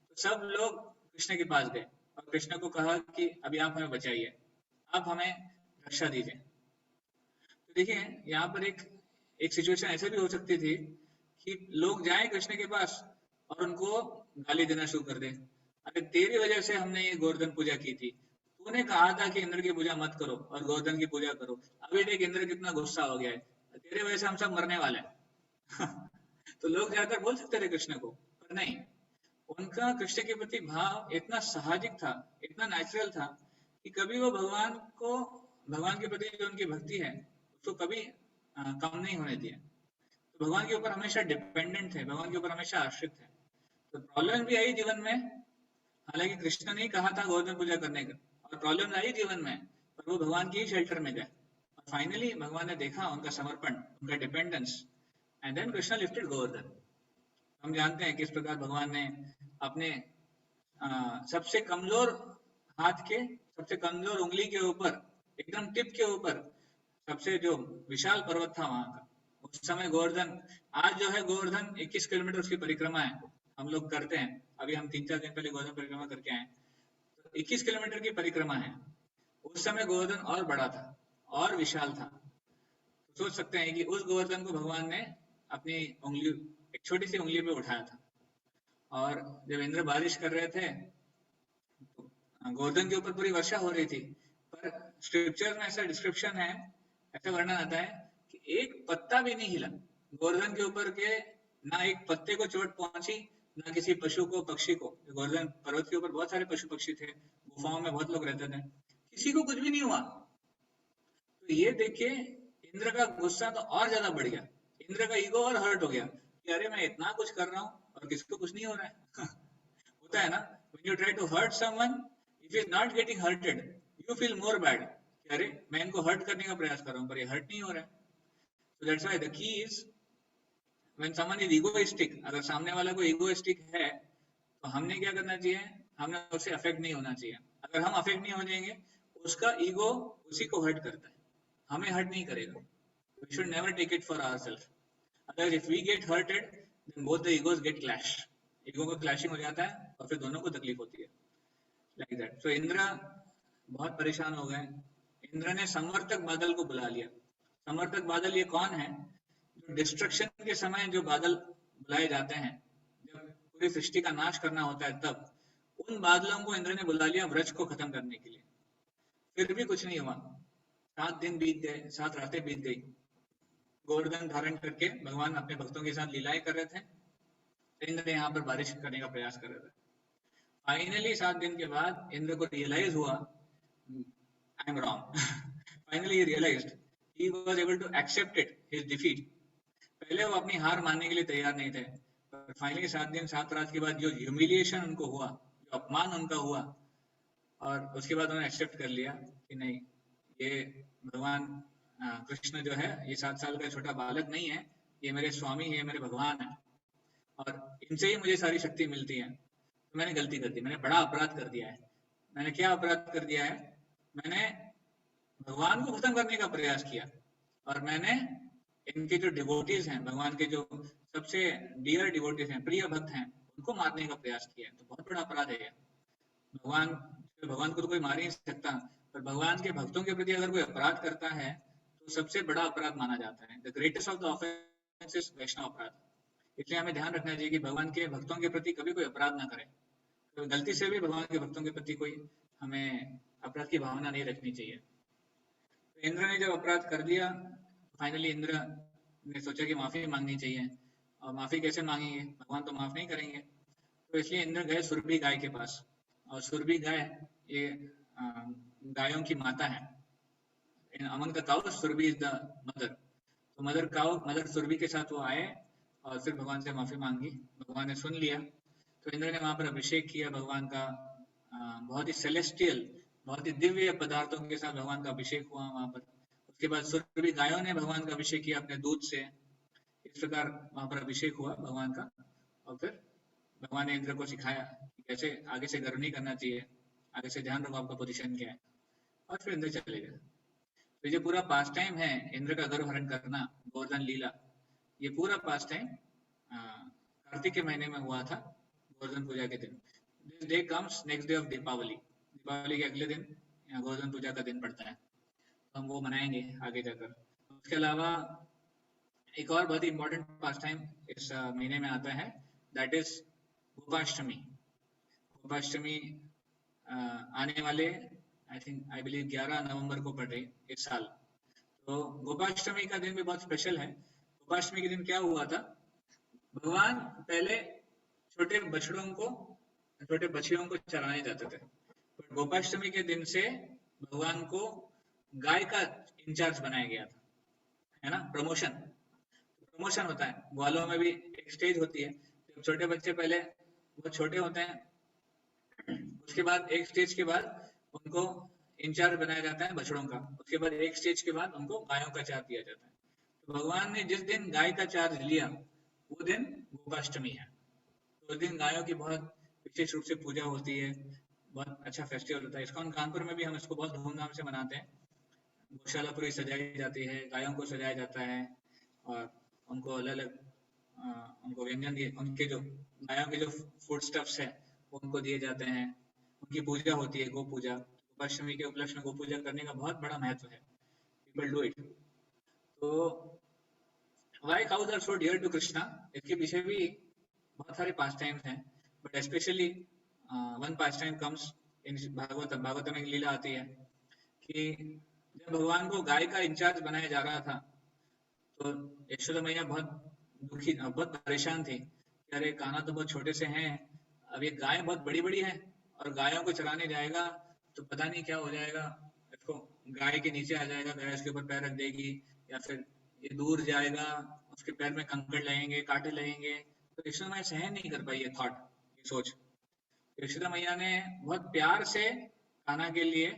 तो सब लोग कृष्ण के पास गए और कृष्ण को कहा कि अभी आप हमें बचाइए, आप हमें रक्षा दीजिए। तो देखिए यहाँ पर एक एक सिचुएशन ऐसे भी हो सकती थी कि लोग जाएं कृष्ण के पास और उनको गाली देना शुरू कर दे, अरे तेरी वजह से हमने ये गोवर्धन पूजा की थी, तूने कहा था कि इंद्र की पूजा मत करो और गोवर्धन की पूजा करो, अभी देख इंद्र कितना गुस्सा हो गया है, तेरे वजह से हम सब मरने वाले हैं। तो लोग जाकर बोल सकते थे कृष्ण को, पर नहीं, उनका कृष्ण के प्रति भाव इतना साहजिक था, इतना नेचुरल था कि कभी वो भगवान को, भगवान के प्रति जो उनकी भक्ति है उसको कभी कम नहीं होने दिया। तो भगवान के ऊपर हमेशा डिपेंडेंट थे, भगवान के ऊपर हमेशा आश्रित थे। तो प्रॉब्लम भी आई जीवन में, हालांकि कृष्ण ने कहा था गोवर्धन पूजा करने का, और प्रॉब्लम आई जीवन में, पर वो भगवान के ही शेल्टर में गए और फाइनली भगवान ने देखा उनका समर्पण, उनका dependence, and then Krishna lifted Govardhan. हम जानते हैं किस प्रकार भगवान ने अपने सबसे कमजोर हाथ के, सबसे कमजोर उंगली के ऊपर, एकदम टिप के ऊपर, सबसे जो विशाल पर्वत था वहां का, उस समय गोवर्धन, आज जो है गोवर्धन 21 किलोमीटर उसकी परिक्रमा है, हम लोग करते हैं। अभी हम 3-4 दिन पहले गोवर्धन परिक्रमा करके आए, तो 21 किलोमीटर की परिक्रमा है। उस समय गोवर्धन और बड़ा था और विशाल था। तो सोच सकते हैं कि उस गोवर्धन को भगवान ने अपनी उंगली, एक छोटी सी उंगली पे उठाया था। और जब इंद्र बारिश कर रहे थे तो गोवर्धन के ऊपर पूरी वर्षा हो रही थी, पर स्क्रिप्चर में ऐसा डिस्क्रिप्शन है, ऐसा वर्णन आता है कि एक पत्ता भी नहीं हिला गोवर्धन के ऊपर के, ना एक पत्ते को चोट पहुंची, ना किसी पशु को, पक्षी को। गोवर्धन पर्वत के ऊपर बहुत सारे पशु पक्षी थे, गुफाओं में बहुत लोग रहते थे, किसी को कुछ भी नहीं हुआ। तो ये देखिए इंद्र का गुस्सा तो और ज्यादा बढ़ गया, इंद्र का ईगो और हर्ट हो गया कि अरे मैं इतना कुछ कर रहा हूँ और किसको कुछ नहीं हो रहा है। होता है ना, when you try to hurt someone, if he is not getting hurted, you feel more bad कि अरे मैं इनको हर्ट करने का प्रयास कर रहा हूँ पर ये हर्ट नहीं हो रहा है। So that's why the key is when someone is egoistic, अगर सामने वाला को egoistic है तो हमने क्या करना चाहिए, हमने उससे अफेक्ट नहीं होना चाहिए। अगर हम अफेक्ट नहीं हो जाएंगे, उसका ईगो उसी को हर्ट करता है, हमें हर्ट नहीं करेगा। We should never take it for ourselves. Otherwise, if we get hurted, then both the egos get clash. Ego का क्लैशिंग हो जाता है और फिर दोनों को तकलीफ होती है, लाइक दैट। सो इंद्र बहुत परेशान हो गए। इंद्र ने संवर्तक बादल को बुला लिया। समर्थक बादल ये कौन है? जो डिस्ट्रक्शन के समय जो बादल बुलाए जाते हैं, जब पूरी सृष्टि का नाश करना होता है, तब उन बादलों को इंद्र ने बुला लिया वृक्ष को खत्म करने के लिए। फिर भी कुछ नहीं हुआ। 7 दिन बीत गए, 7 रातें बीत गई। गोवर्धन धारण करके भगवान अपने भक्तों के साथ लीलाएं कर रहे थे। इंद्र यहाँ पर बारिश करने का प्रयास कर रहे थे। फाइनली 7 दिन के बाद इंद्र को रियलाइज हुआ, I am wrong. Finally he realized, he was able to accept it, his defeat. पहले वो अपनी हार मानने के लिए तैयार नहीं थे, पर फाइनली 7 दिन 7 रात के बाद जो ह्यूमिलिएशन उनको हुआ, जो अपमान उनका हुआ, और उसके बाद उन्होंने एक्सेप्ट कर लिया कि नहीं, ये भगवान कृष्ण जो है ये 7 साल का छोटा बालक नहीं है, ये मेरे स्वामी है, मेरे भगवान है, और इनसे ही मुझे सारी शक्ति मिलती है। तो मैंने गलती कर दी, मैंने बड़ा अपराध कर दिया है। मैंने क्या अपराध कर दिया है? मैंने भगवान को खत्म करने का प्रयास किया, और मैंने इनके जो डिवोटीज हैं, भगवान के जो सबसे डियर डिवोटीज हैं, प्रिय भक्त हैं, उनको मारने का प्रयास किया। तो बहुत बड़ा अपराध है। भगवान को तो कोई मार ही नहीं सकता, पर भगवान के भक्तों के प्रति अगर कोई अपराध करता है तो सबसे बड़ा अपराध माना जाता है। The greatest of the offence is Vaishnava aparadh. इसलिए हमें ध्यान रखना चाहिए कि भगवान के भक्तों के प्रति कभी कोई अपराध ना करें। तो गलती से भी भगवान के भक्तों के प्रति कोई हमें अपराध की भावना नहीं रखनी चाहिए। तो इंद्र ने जब अपराध कर दिया, फाइनली इंद्र ने सोचा कि माफी मांगनी चाहिए, और माफी कैसे मांगेंगे, भगवान तो माफ नहीं करेंगे। तो इसलिए इंद्र गए सुरभि गाय के पास, और सुरभि गाय ये गायों की माता है। Among the cow Surabhi is the mother. तो मदर सुरभि के साथ वो आए और फिर भगवान से माफी मांगी। भगवान ने सुन लिया। तो इंद्र ने वहां पर अभिषेक किया भगवान का, बहुत ही सेलेस्टियल, बहुत ही दिव्य पदार्थों के साथ भगवान का अभिषेक हुआ वहां पर। उसके बाद सुरभि गायों ने भगवान का अभिषेक किया अपने दूध से। इस प्रकार वहां पर अभिषेक हुआ भगवान का, और फिर भगवान ने इंद्र को सिखाया कि कैसे आगे से गर्व नहीं करना चाहिए, आगे से ध्यान रखो आपका पोजीशन क्या है, और फिर इंद्र चले गए। तो ये पूरा पास टाइम है इंद्र का गर्व हरण करना, गोवर्धन लीला। ये पूरा पास टाइम कार्तिक के महीने में हुआ था, गोवर्धन पूजा के दिन। This day comes next day of Deepavali. Deepavali के अगले दिन गोवर्धन पूजा का दिन पड़ता है, तो हम वो मनाएंगे आगे जाकर। उसके अलावा एक और बहुत ही इम्पोर्टेंट पास टाइम इस महीने में आता है, दैट इज गोपाष्टमी। गोपाष्टमी आने वाले आई बिलीव 11 नवंबर को पड़ रही इस साल। तो गोपाष्टमी का दिन भी बहुत स्पेशल है। गोपाष्टमी के दिन क्या हुआ था? भगवान पहले छोटे बछड़ों को चराने जाते थे, पर गोपाष्टमी के दिन से भगवान को गाय का इंचार्ज बनाया गया था, है ना। प्रमोशन होता है, ग्वालों में भी एक स्टेज होती है। जब छोटे बच्चे पहले बहुत छोटे होते हैं, उसके बाद एक स्टेज के बाद उनको इंचार्ज बनाया जाता है बछड़ों का। उसके बाद एक स्टेज के बाद उनको गायों का चार्ज दिया जाता है। तो भगवान ने जिस दिन गाय का चार्ज लिया वो दिन गोपाष्टमी है। तो उस दिन गायों की बहुत विशेष रूप से पूजा होती है, बहुत अच्छा फेस्टिवल होता है। इस्कॉन कानपुर में भी हम इसको बहुत धूमधाम से मनाते हैं। गौशाला पूरी सजाई जाती है, गायों को सजाया जाता है, और उनको अलग अलग उनको व्यंजन दिए, उनके जो गायों के जो फूड स्टफ्स है वो उनको दिए जाते हैं। उनकी पूजा होती है, गो पूजा। गोपाष्टमी के उपलक्ष्य में गो पूजा करने का बहुत बड़ा महत्व है। People do it. तो why cows are so dear to Krishna, इसके पीछे भी बहुत सारे पास टाइम्स हैं, but specially one pastime comes in Bhagavat में लीला आती है कि जब भगवान को गाय का इंचार्ज बनाया जा रहा था, तो यशोदा मैया बहुत दुखी, बहुत परेशान थी कि अरे कान्हा तो बहुत छोटे से हैं, अब ये गाय बहुत बड़ी बड़ी है और गायों को चराने जाएगा तो पता नहीं क्या हो जाएगा, इसको गाय के नीचे आ जाएगा, गाय उसके ऊपर पैर रख देगी, या फिर ये दूर जाएगा, उसके पैर में कंकड़ लगेंगे, कांटे लगेंगे। तो यशोदा मैया सहन नहीं कर पाई ये थॉट, ये सोच। यशोदा मैया ने बहुत प्यार से कान्हा के लिए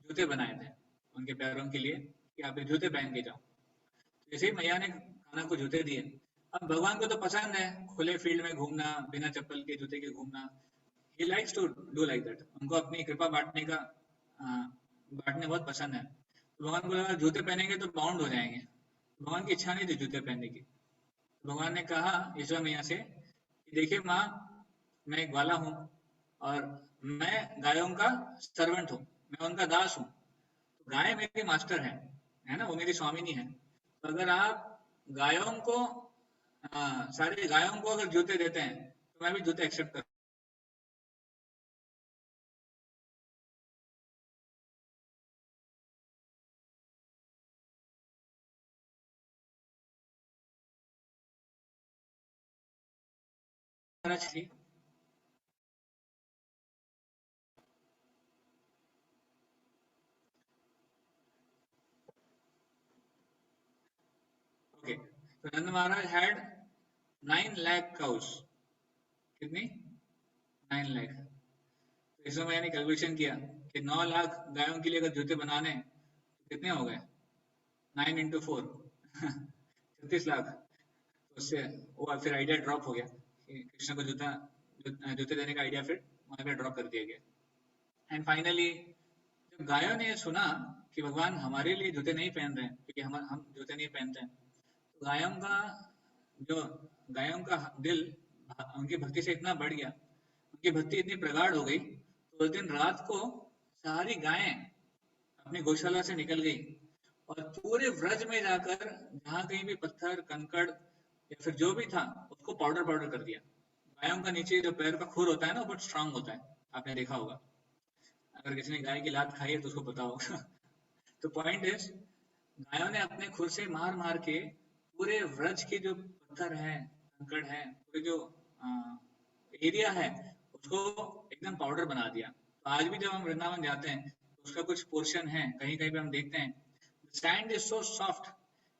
जूते बनाए थे उनके पैरों के लिए, कि आप ये जूते पहन के जाओ। जैसे ही मैया ने कान्हा को जूते दिए, अब भगवान को तो पसंद है खुले फील्ड में घूमना, बिना चप्पल के जूते के घूमना। He likes to do like that. उनको अपनी कृपा बांटने बहुत पसंद है। तो भगवान को लगा जूते पहनेंगे तो बाउंड हो जाएंगे। भगवान की इच्छा नहीं थी जूते पहनने की। भगवान ने कहा यशोदा मैया से कि देखिए माँ, मैं एक ग्वाला हूँ और मैं गायों का सर्वेंट हूँ, मैं उनका दास हूँ। तो गाय मेरी मास्टर है है ना, वो मेरी स्वामिनी है। तो अगर आप गायों को सारी गायों को अगर जूते देते हैं तो मैं भी जूते एक्सेप्ट करना चाहिए। ओके, तो नंद महाराज हैड 9 लाख cows। कितनी? 9 लाख। तो इसमें मैंने कैलकुलेशन किया कि 9 लाख गायों के लिए अगर जूते बनाने तो कितने हो गए? 9 × 4 36 लाख। तो उससे वो फिर आइडिया ड्रॉप हो गया कि कृष्ण को जूते देने का आइडिया फिर वहां पे ड्रॉप कर दिया गया। एंड फाइनली जब गायों ने सुना कि भगवान हमारे लिए जूते नहीं पहन रहे हैं, क्योंकि हम जूते नहीं पहनते हैं, तो जो गायों का दिल उनकी भक्ति से इतना बढ़ गया, उनकी भक्ति इतनी प्रगाढ़ हो गई, तो उस दिन रात को सारी गायें अपनी गौशाला से निकल गई और पूरे व्रज में जाकर जहाँ कहीं भी पत्थर कंकड़ या फिर जो भी था उसको पाउडर पाउडर कर दिया। गायों का नीचे जो पैर का खुर होता है ना, बहुत स्ट्रांग होता है, आपने देखा होगा, अगर किसी ने गाय की लात खाई है तो उसको पता होगा। तो पॉइंट इज, गायों ने अपने खुर से मार मार के पूरे व्रज के जो पत्थर है, कंकड़ है, पूरे जो एरिया है, उसको एकदम पाउडर बना दिया। तो आज भी जब हम वृंदावन जाते हैं तो उसका कुछ पोर्शन है, कहीं कहीं पे हम देखते हैं sand is so soft,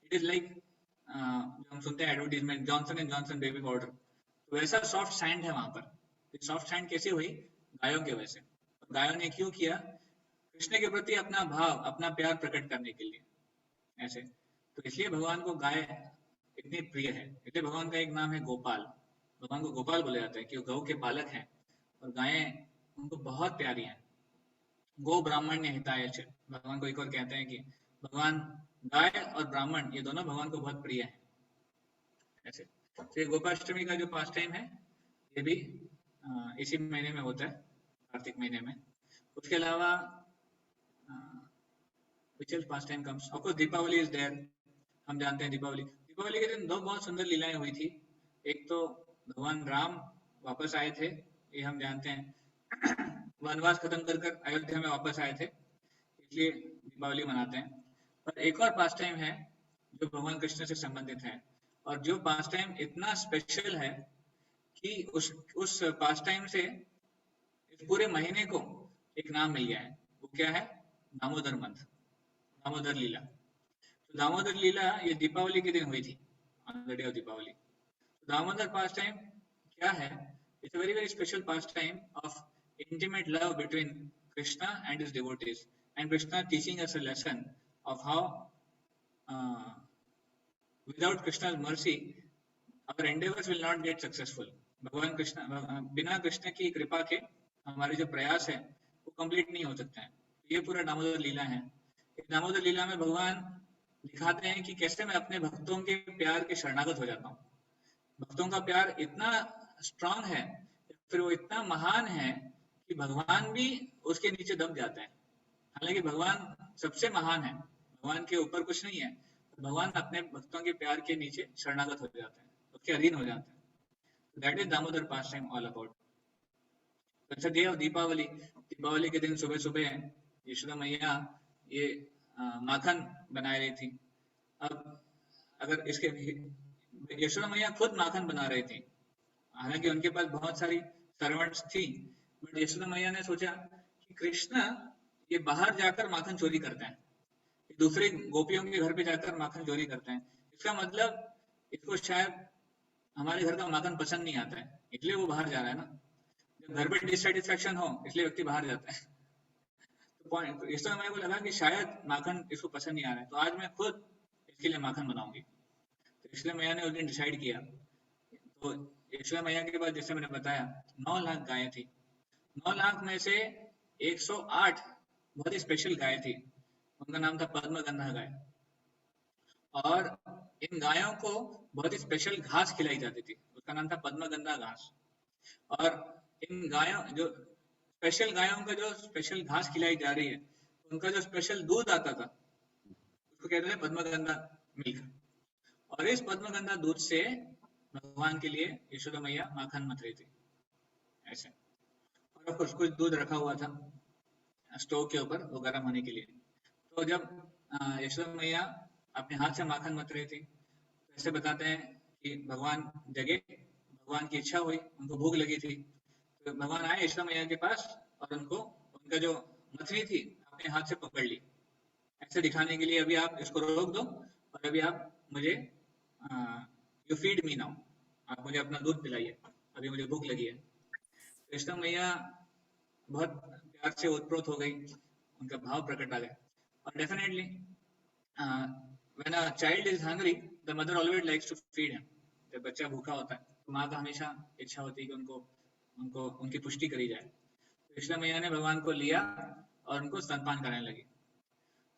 it is like, हम सुनते हैं advertisement Johnson and Johnson baby powder, तो वैसा सॉफ्ट सैंड है वहां पर। सॉफ्ट सैंड कैसे हुई? गायों की वजह से। गायों ने क्यों किया? कृष्ण के प्रति अपना भाव, अपना प्यार प्रकट करने के लिए, ऐसे। तो इसलिए भगवान को गाय इतनी प्रिय है। इसलिए भगवान का एक नाम है गोपाल। भगवान को गोपाल बोला जाता है कि वो गौ के पालक हैं और गायें उनको बहुत प्यारी हैं। गो ब्राह्मण्य हिताय च, भगवान को एक और कहते हैं कि भगवान गाय और ब्राह्मण ये दोनों भगवान को बहुत प्रिय हैं, ऐसे। तो ये गोपाष्टमी का जो पास टाइम है ये भी इसी महीने में होता है, कार्तिक महीने में। उसके अलावा which else pastime comes? Of course, Deepawali is there. हम जानते हैं दीपावली के दिन दो बहुत सुंदर लीलाएं हुई थी। एक तो भगवान राम वापस आए थे, ये हम जानते हैं। वनवास खत्म कर कर अयोध्या में वापस आए थे, इसलिए दीपावली मनाते हैं। और एक और पास टाइम है जो भगवान कृष्ण से संबंधित है, और जो पास टाइम इतना स्पेशल है कि उस पास टाइम से इस पूरे महीने को एक नाम मिल गया है। वो क्या है? दामोदर मंथ, दामोदर लीला। तो दामोदर लीला ये दीपावली के दिन हुई थी, on the day of Deepavali. Damodar pastime क्या है? It's a very very special pastime of intimate love between Krishna and his devotees, and Krishna teaching us a lesson of how without Krishna's mercy our endeavors will not get successful. भगवान कृष्ण, बिना कृष्ण की कृपा के हमारे जो प्रयास है वो कंप्लीट नहीं हो सकते हैं। ये पूरा दामोदर लीला है। इस दामोदर लीला में भगवान दिखाते हैं कि कैसे मैं अपने भक्तों के प्यार के शरणागत हो जाता हूँ। भक्तों का प्यार इतना स्ट्रांग है, फिर वो इतना महान है कि भगवान भी उसके नीचे दब जाता है। हालांकि भगवान सबसे महान है, भगवान के ऊपर कुछ नहीं है, भगवान अपने भक्तों के प्यार के नीचे शरणागत हो जाते हैं, उसके अधीन हो जाते हैं। That is Damodar pass time all about. अच्छा, डे ऑफ दीपावली, दीपावली के दिन सुबह सुबह यशोदा मैया ये माखन बना रही थी। अब अगर इसके यशोदा मैया खुद माखन बना रही थी, हालांकि उनके पास बहुत सारी सर्वेंट्स थी, बट यशोदा मैया ने सोचा कि कृष्ण ये बाहर जाकर माखन चोरी करते हैं, दूसरे गोपियों के घर पे जाकर माखन चोरी करते हैं, इसका मतलब इसको शायद हमारे घर का माखन पसंद नहीं आता है, इसलिए वो बाहर जा रहा है ना। जब घर पे डिससेटिस्फेक्शन हो इसलिए व्यक्ति बाहर जाता है। तो पॉइंट यशोदा मैया को लगा कि शायद माखन इसको पसंद नहीं आ रहा है, तो आज मैं खुद इसके लिए माखन बनाऊंगी। तो इसलिए मैया ने उस दिन डिसाइड किया। तो यशोदा मैया के बाद जैसे मैंने बताया 9 लाख गायें थी, 9 लाख में से 108 बहुत ही स्पेशल गाय थी, उनका नाम था पद्मगंधा गाय। और इन गायों को बहुत ही स्पेशल घास खिलाई जाती थी, उसका नाम था पद्मगंधा घास। और इन गायों जो स्पेशल गायों का जो स्पेशल घास खिलाई जा रही है, उनका जो स्पेशल दूध आता था उसको कहते हैं पद्मगंधा मिल्क। और इस पद्मगंधा दूध से भगवान के लिए यशोदा मैया माखन मथ रही थी ऐसे। और ऑफकोर्स कुछ दूध रखा हुआ था स्टोव के ऊपर वो गर्म होने के लिए। तो जब यशोदा मैया अपने हाथ से माखन मथ रही थी तो ऐसे बताते हैं कि भगवान जगे, भगवान की इच्छा हुई, उनको भूख लगी थी, तो भगवान आए यशोदा मैया के पास और उनको उनका जो मथनी थी अपने हाथ से पकड़ ली, ऐसे दिखाने के लिए अभी आप इसको रोक दो और अभी आप मुझे यू फीड मी नाउ, आप मुझे अपना दूध पिलाइए, अभी मुझे भूख लगी है। तो यशोदा मैया बहुत प्यार से उत्प्रोत हो गई, उनका भाव प्रकट आ गया। और definitely when a child is hungry the mother always likes to feed him. जब बच्चा भूखा होता है तो माँ का हमेशा इच्छा होती है कि उनको उनको उनकी पुष्टि करी जाए। तो यशोदा मैया ने भगवान को लिया और उनको स्तनपान कराने लगी।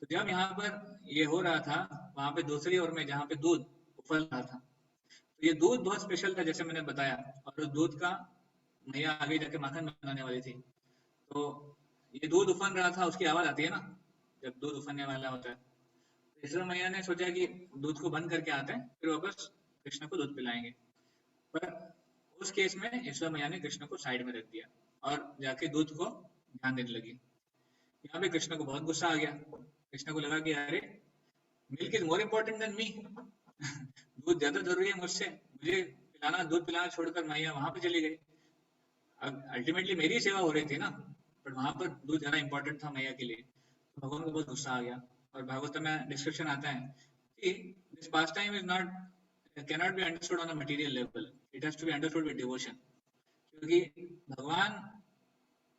तो जब यहाँ पर ये हो रहा था, वहां पे दूसरी ओर में जहाँ पे दूध उफल रहा था, तो ये दूध बहुत स्पेशल था जैसे मैंने बताया, और उस दूध का मैया आगे जाके माखन बनाने वाली थी। तो ये दूध उफन रहा था, उसकी आवाज आती है ना जब दूध उफनने वाला होता है। तो यशोदा मैया ने सोचा कि दूध को बंद करके आते हैं, फिर वापस कृष्ण को दूध पिलाएंगे। पर उस केस में यशोदा मैया ने कृष्ण को साइड में रख दिया और जाके दूध को ध्यान देने लगी। यहाँ पे कृष्ण को बहुत गुस्सा आ गया। कृष्ण को लगा कि अरे milk is more important than me, दूध ज्यादा जरूरी है मुझसे, मुझे पिलाना, दूध पिलाना छोड़कर मैया वहां पे चली गई। अल्टीमेटली मेरी सेवा हो रही थी ना, पर वहां पर दूध ज्यादा इंपॉर्टेंट था मैया के लिए। तो भगवान को बहुत गुस्सा आ गया। और भागवत में डिस्क्रिप्शन आता है कि this pastime is not cannot be understood on a material level, it has to be understood with devotion. क्योंकि भगवान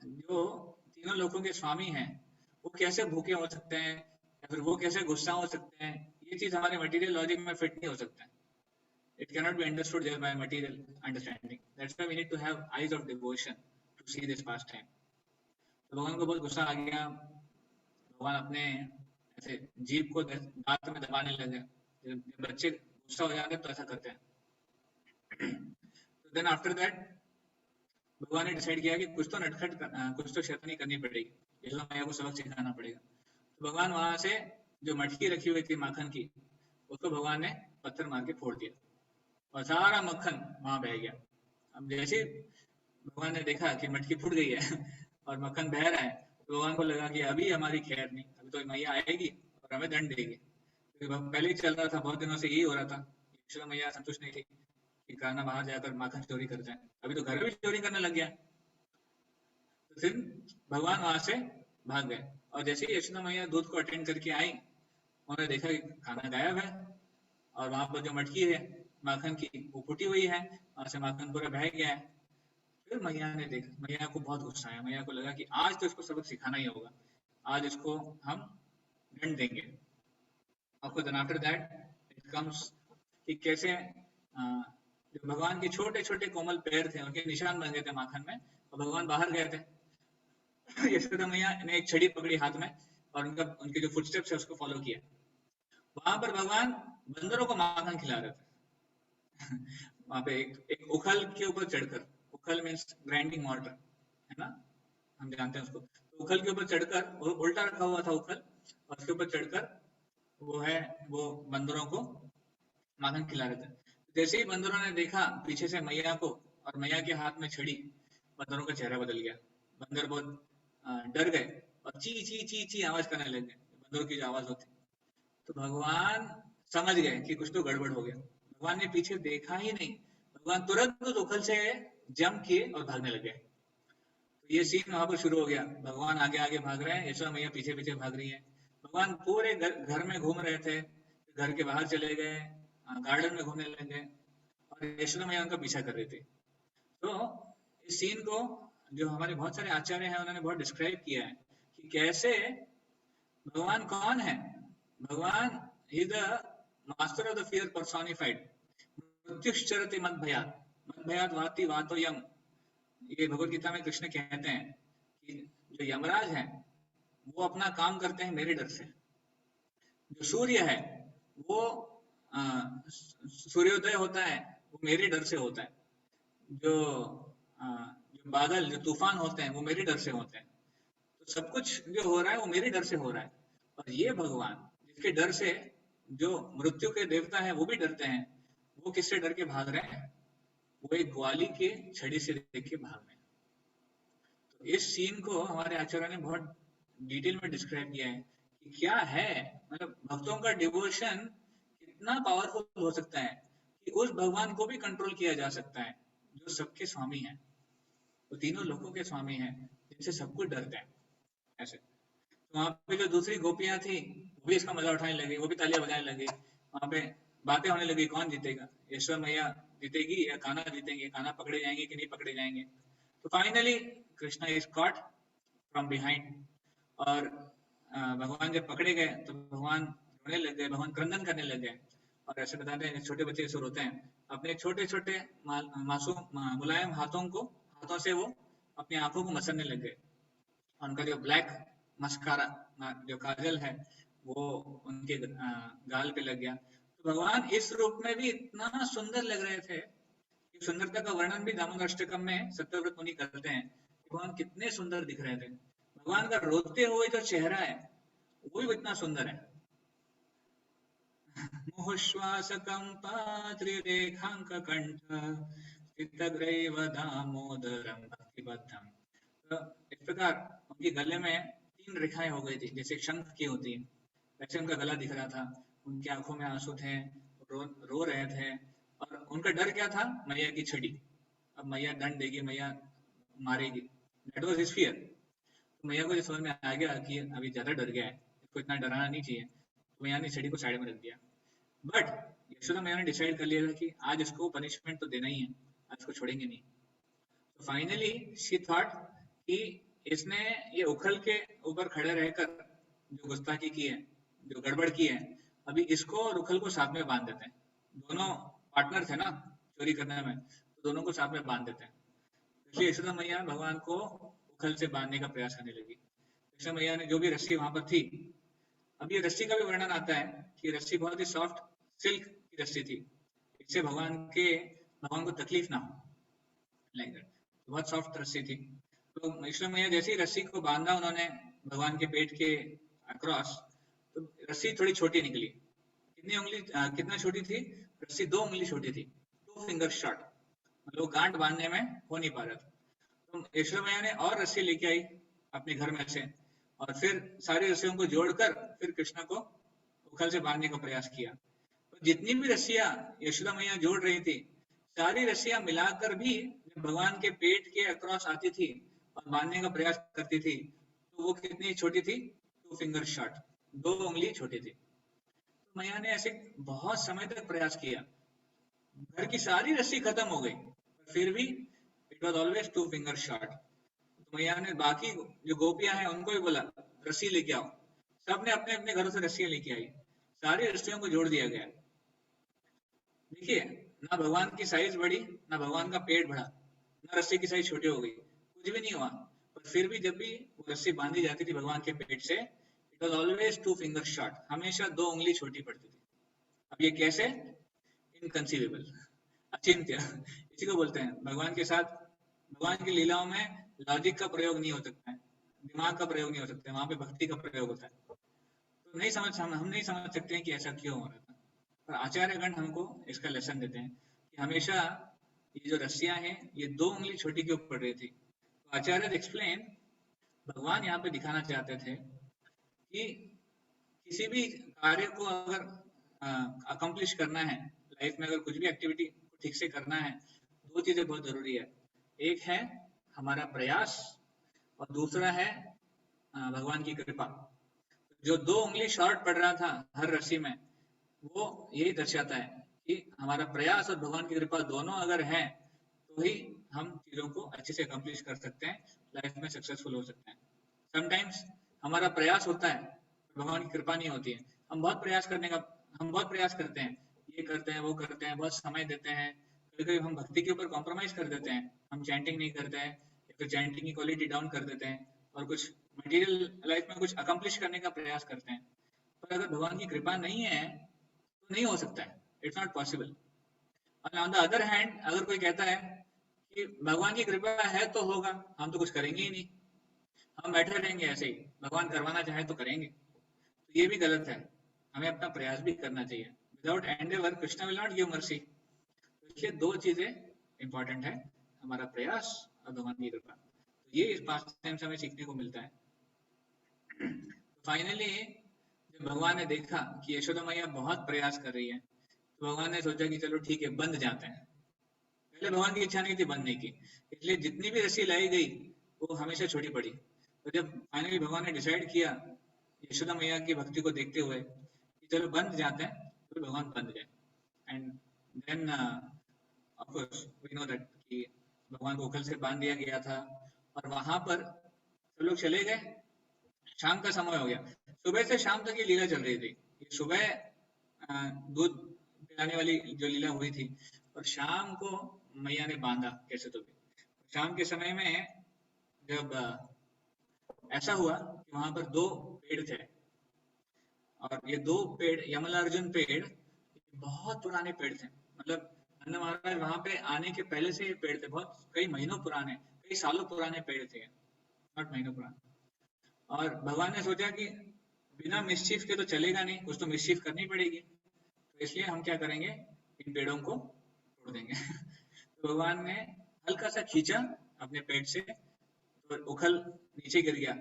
जो तीनों लोगों के स्वामी हैं वो कैसे भूखे हो सकते हैं या फिर वो कैसे गुस्सा हो सकते हैं, ये चीज हमारे मटेरियल लॉजिक में फिट नहीं हो सकता है। It cannot be understood there by material understanding. That's why we need to have eyes of devotion to see this pastime. तो भगवान को बहुत गुस्सा आ गया। भगवान अपने ऐसे जीभ को दांत में दबाने लगे। जब बच्चे गुस्सा हो जाते हैं तो ऐसा करते हैं। तो देन आफ्टर दैट भगवान ने डिसाइड किया कि कुछ तो नटखट कुछ तो शैतानी करनी पड़ेगी, यशोदा मैया को सबक सिखाना पड़ेगा। तो भगवान वहां से जो मटकी रखी हुई थी माखन की, उसको भगवान ने पत्थर मार के फोड़ दिया और सारा मक्खन वहां बह गया। अब जैसे भगवान ने देखा कि मटकी फूट गई है और मक्खन बह रहा है, तो भगवान को लगा कि अभी हमारी खैर नहीं, अभी तो मैया आएगी और हमें दंड देगी। तो पहले ही चल रहा था, बहुत दिनों से यही हो रहा था। यशोदा मैया संतुष्ट नहीं थी कि कान्हा बाहर जाकर माखन चोरी कर जाए, अभी तो घर में भी चोरी करने लग गया। तो फिर भगवान वहां से भाग गए। और जैसे ही यशोदा मैया दूध को अटेंड करके आई, उन्होंने देखा कि खाना गायब है और वहां पर जो मटकी है माखन की वो फूटी हुई है, वहां से माखन पूरा बह गया है। फिर मैया ने देखा, मैया को बहुत गुस्सा आया। मैया को लगा कि आज तो इसको सबक सिखाना ही होगा, आज इसको हम दंड देंगे। आपको then after that it comes कि कैसे जो भगवान के छोटे छोटे कोमल पैर थे उनके निशान बन गए थे माखन में, और भगवान बाहर गए थे। यशोदा मैया ने एक छड़ी पकड़ी हाथ में और उनके जो फुटस्टेप्स है उसको फॉलो किया। वहां पर भगवान बंदरों को माखन खिला रहे थे। वहां पे एक उखल के ऊपर चढ़कर, उखल मीन्स ग्राइंडिंग मॉर्टर है ना, हम जानते हैं उसको। तो उखल के ऊपर चढ़कर, उल्टा रखा हुआ था उखल, और उसके ऊपर चढ़कर वो बंदरों को माखन खिला रहे थे। जैसे ही बंदरों ने देखा पीछे से मैया को और मैया के हाथ में छड़ी, बंदरों का चेहरा बदल गया। बंदर बहुत डर गए और ची ची ची ची आवाज करने लग गए, बंदरों की जो आवाज होती। तो भगवान समझ गए कि कुछ तो गड़बड़ हो गया। भगवान ने पीछे देखा ही नहीं, भगवान तुरंत उस उखल से जंप किए और भागने लगे। तो ये सीन वहां पर शुरू हो गया। भगवान आगे आगे भाग रहे हैं, यशोदा मैया पीछे पीछे भाग रही है। भगवान पूरे घर में घूम रहे थे, घर के बाहर चले गए, गार्डन में घूमने लगे और यशोदा मैया उनका पीछा कर रही थी। तो इस सीन को जो हमारे बहुत सारे आचार्य हैं उन्होंने बहुत डिस्क्राइब किया है कि कैसे भगवान कौन है। Bhagavan is the master of the fear personified. मृत्युश्चरति मद भयात, मद भयात वाति वातो यम। ये भगवत गीता में कृष्ण कहते हैं कि जो यमराज है वो अपना काम करते हैं मेरे डर से। जो सूर्य है वो सूर्योदय होता है वो मेरे डर से होता है। जो बादल, जो तूफान होते हैं वो मेरे डर से होते हैं। तो सब कुछ जो हो रहा है वो मेरे डर से हो रहा है। और ये भगवान इसके डर से जो मृत्यु के देवता है वो भी डरते हैं। वो किससे डर के भाग रहे हैं? वो एक ग्वाली के छड़ी से देख के भाग रहे हैं। तो इस सीन को हमारे आचार्य ने बहुत डिटेल में डिस्क्राइब किया है कि क्या है, मतलब भक्तों का डिवोशन कितना पावरफुल हो सकता है कि उस भगवान को भी कंट्रोल किया जा सकता है जो सबके स्वामी है, वो तीनों लोगों के स्वामी हैं, जिनसे सब कुछ डरते हैं ऐसे। तो वहां पे जो दूसरी गोपियां थी वो भी इसका मजा उठाने लगी, वो भी तालियां बजाने लगी। वहां पे बातें होने लगी कौन जीतेगा, यशोदा मैया जीतेगी या कान्हा जीतेंगे, कान्हा पकड़े जाएंगे कि नहीं पकड़े जाएंगे। तो finally Krishna is caught from behind, और भगवान जब पकड़े गए तो भगवान रोने लग गए, भगवान क्रंदन करने लग गए। और ऐसे बताते हैं छोटे बच्चे ऐसे रोते हैं, अपने छोटे छोटे मासूम मुलायम हाथों से वो अपनी आंखों को मसलने लग गए। उनका जो ब्लैक मस्कारा, जो काजल है, वो उनके गाल पे लग गया। तो भगवान इस रूप में भी इतना सुंदर लग रहे थे कि सुंदरता का वर्णन भी दामोदर अष्टकम में सत्यव्रत मुनि करते हैं कि भगवान कितने सुंदर दिख रहे थे। भगवान का रोते हुए जो चेहरा है वो भी इतना सुंदर है। मुहुश्वासकम्पात्रिरेखाङ्ककण्ठ स्थितग्रैव दामोदरं भक्तिबद्धं। तो इस प्रकार उनके गले में 3 रेखाएं हो गई थी, जैसे शंख की होती है, वैसे उनका गला दिख रहा था। उनकी आंखों में आंसू थे, रो रहे थे। और उनका डर क्या था? मैया की छड़ी, अब मैया दंड देगी, मैया मारेगी, दैट वाज हिज फियर। तो मैया को जो समझ में आ गया कि अभी ज्यादा डर गया है, इसको इतना डराना नहीं चाहिए, तो मैया ने छड़ी को साइड में रख दिया। बट यशोदा मैया ने डिसाइड कर लिया था कि आज इसको पनिशमेंट तो देना ही है, आज इसको छोड़ेंगे नहीं। तो फाइनली शी थॉट कि इसने ये उखल के ऊपर खड़े रहकर जो गुस्ताखी की है, जो गड़बड़ की है, अभी इसको और उखल को साथ में बांध देते हैं। दोनों पार्टनर थे ना चोरी करने में, तो दोनों को साथ में बांध देते हैं। इसलिए यशोदा मैया भगवान को उखल से बांधने का प्रयास करने लगी। यशोदा मैया ने जो भी रस्सी वहां पर थी, अब ये रस्सी का भी वर्णन आता है कि रस्सी बहुत ही सॉफ्ट सिल्क की रस्सी थी, इससे भगवान को तकलीफ ना हो, लाइक दैट। बहुत सॉफ्ट रस्सी थी। तो यशोदा मैया जैसे ही रस्सी को बांधा उन्होंने भगवान के पेट के अक्रॉस, तो रस्सी थोड़ी छोटी निकली। कितना छोटी थी रस्सी? 2 उंगली छोटी थी, 2 फिंगर शॉर्ट, मतलब गांठ बांधने में हो नहीं पा रहा था। तो यशोदा मैया ने और रस्सी लेके आई अपने घर में से, और फिर सारी रस्सियों को जोड़कर फिर कृष्ण को उखल से बांधने का प्रयास किया। तो जितनी भी रस्सियां यशोदा मैया जोड़ रही थी, सारी रस्सियां मिलाकर भी जब भगवान के पेट के अक्रॉस आती थी और बांधने का प्रयास करती थी, तो वो कितनी छोटी थी? 2 फिंगर शॉर्ट, 2 उंगली छोटी थी। तो मैया ने ऐसे बहुत समय तक प्रयास किया, घर की सारी रस्सी खत्म हो गई, पर फिर भी it was always 2 finger short. तो मैया ने बाकी जो गोपियां हैं उनको भी बोला रस्सी लेके आओ। सबने अपने अपने घरों से रस्सियां लेके आई, सारी रस्सियों को जोड़ दिया गया। देखिए, ना भगवान की साइज बढ़ी, ना भगवान का पेट बढ़ा, ना रस्सी की साइज छोटी हो गई, कुछ भी नहीं हुआ। पर फिर भी जब भी वो रस्सी बांधी जाती थी भगवान के पेट से, it was always 2 finger short, हमेशा 2 उंगली छोटी पड़ती थी। अब ये कैसे? इनकंसीवेबल, अचिंत्य। इसी को बोलते हैं भगवान के साथ, भगवान की लीलाओं में लॉजिक का प्रयोग नहीं हो सकता है, दिमाग का प्रयोग नहीं हो सकता है, वहां पे भक्ति का प्रयोग होता है। तो हम नहीं समझ सकते हैं कि ऐसा क्यों हो रहा था। पर आचार्यगण हमको इसका लेसन देते हैं कि हमेशा ये जो रस्सियां हैं ये 2 उंगली छोटी क्यों पड़ रही थी। तो आचार्य एक्सप्लेन, भगवान यहाँ पे दिखाना चाहते थे कि किसी भी कार्य को अगर अकम्प्लिश करना है, लाइफ में अगर कुछ भी एक्टिविटी ठीक से करना है, 2 चीजें बहुत जरूरी है। एक है हमारा प्रयास, और दूसरा है भगवान की कृपा। जो 2 उंगली शॉर्ट पड़ रहा था हर रस्सी में, वो यही दर्शाता है कि हमारा प्रयास और भगवान की कृपा दोनों अगर है तो ही हम चीजों को अच्छे से अकम्प्लिश कर सकते हैं, लाइफ में सक्सेसफुल हो सकते हैं। समटाइम्स हमारा प्रयास होता है, भगवान की कृपा नहीं होती है। हम बहुत प्रयास करते हैं, ये करते हैं वो करते हैं, बहुत समय देते हैं, कभी कभी हम भक्ति के ऊपर कॉम्प्रोमाइज कर देते हैं, हम चैंटिंग नहीं करते हैं, या फिर चैंटिंग की क्वालिटी डाउन कर देते हैं, और कुछ मटेरियल लाइफ में कुछ अकम्प्लिश करने का प्रयास करते हैं। पर अगर भगवान की कृपा नहीं है तो नहीं हो सकता है, इट्स नॉट पॉसिबल। और ऑन द अदर हैंड अगर कोई कहता है कि भगवान की कृपा है तो होगा, हम तो कुछ करेंगे ही नहीं, हम बैठे रहेंगे ऐसे ही, भगवान करवाना चाहे तो करेंगे, तो ये भी गलत है। हमें अपना प्रयास भी करना चाहिए। Without Endeavour Krishna will not give mercy. तो इसलिए दो चीजें इंपॉर्टेंट है, हमारा प्रयास और भगवान की कृपा। तो ये इस पास्ट टाइम से हमें सीखने को मिलता है। फाइनली जब भगवान ने देखा कि यशोदा मैया बहुत प्रयास कर रही है, तो भगवान ने सोचा कि चलो ठीक है, बंद जाते हैं। पहले भगवान की इच्छा नहीं थी बंदने की, इसलिए जितनी भी रस्सी लाई गई वो हमेशा छोटी पड़ी। तो जब फाइनली भगवान ने डिसाइड किया यशोदा मैया की भक्ति को देखते हुए कि चलो बंद जाते हैं, तो भगवान बंद गए। And then of course we know that कि भगवान को उखल से बांध दिया गया था, और वहां पर सब लोग चले गए। शाम का समय हो गया, सुबह से शाम तक ये लीला चल रही थी। ये सुबह दूध पिलाने वाली जो लीला हुई थी, और शाम को मैया ने बांधा कैसे तो भी। शाम के समय में जब ऐसा हुआ कि वहां पर दो पेड़ थे, और ये दो पेड़ यमलार्जुन पेड़ बहुत पुराने पेड़ थे। मतलब नंद महाराज वहां पे आने के पहले से ये पेड़ थे, बहुत कई महीनों पुराने, कई सालों पुराने पेड़ थे, नॉट महीनों पुराने। और भगवान ने सोचा कि बिना मिस्चीफ के तो चलेगा नहीं, कुछ तो मिस्चीफ करनी पड़ेगी, तो इसलिए हम क्या करेंगे, इन पेड़ों को तोड़ देंगे। तो भगवान ने हल्का सा खींचा अपने पेट से, तो उखल नीचे गिर गया,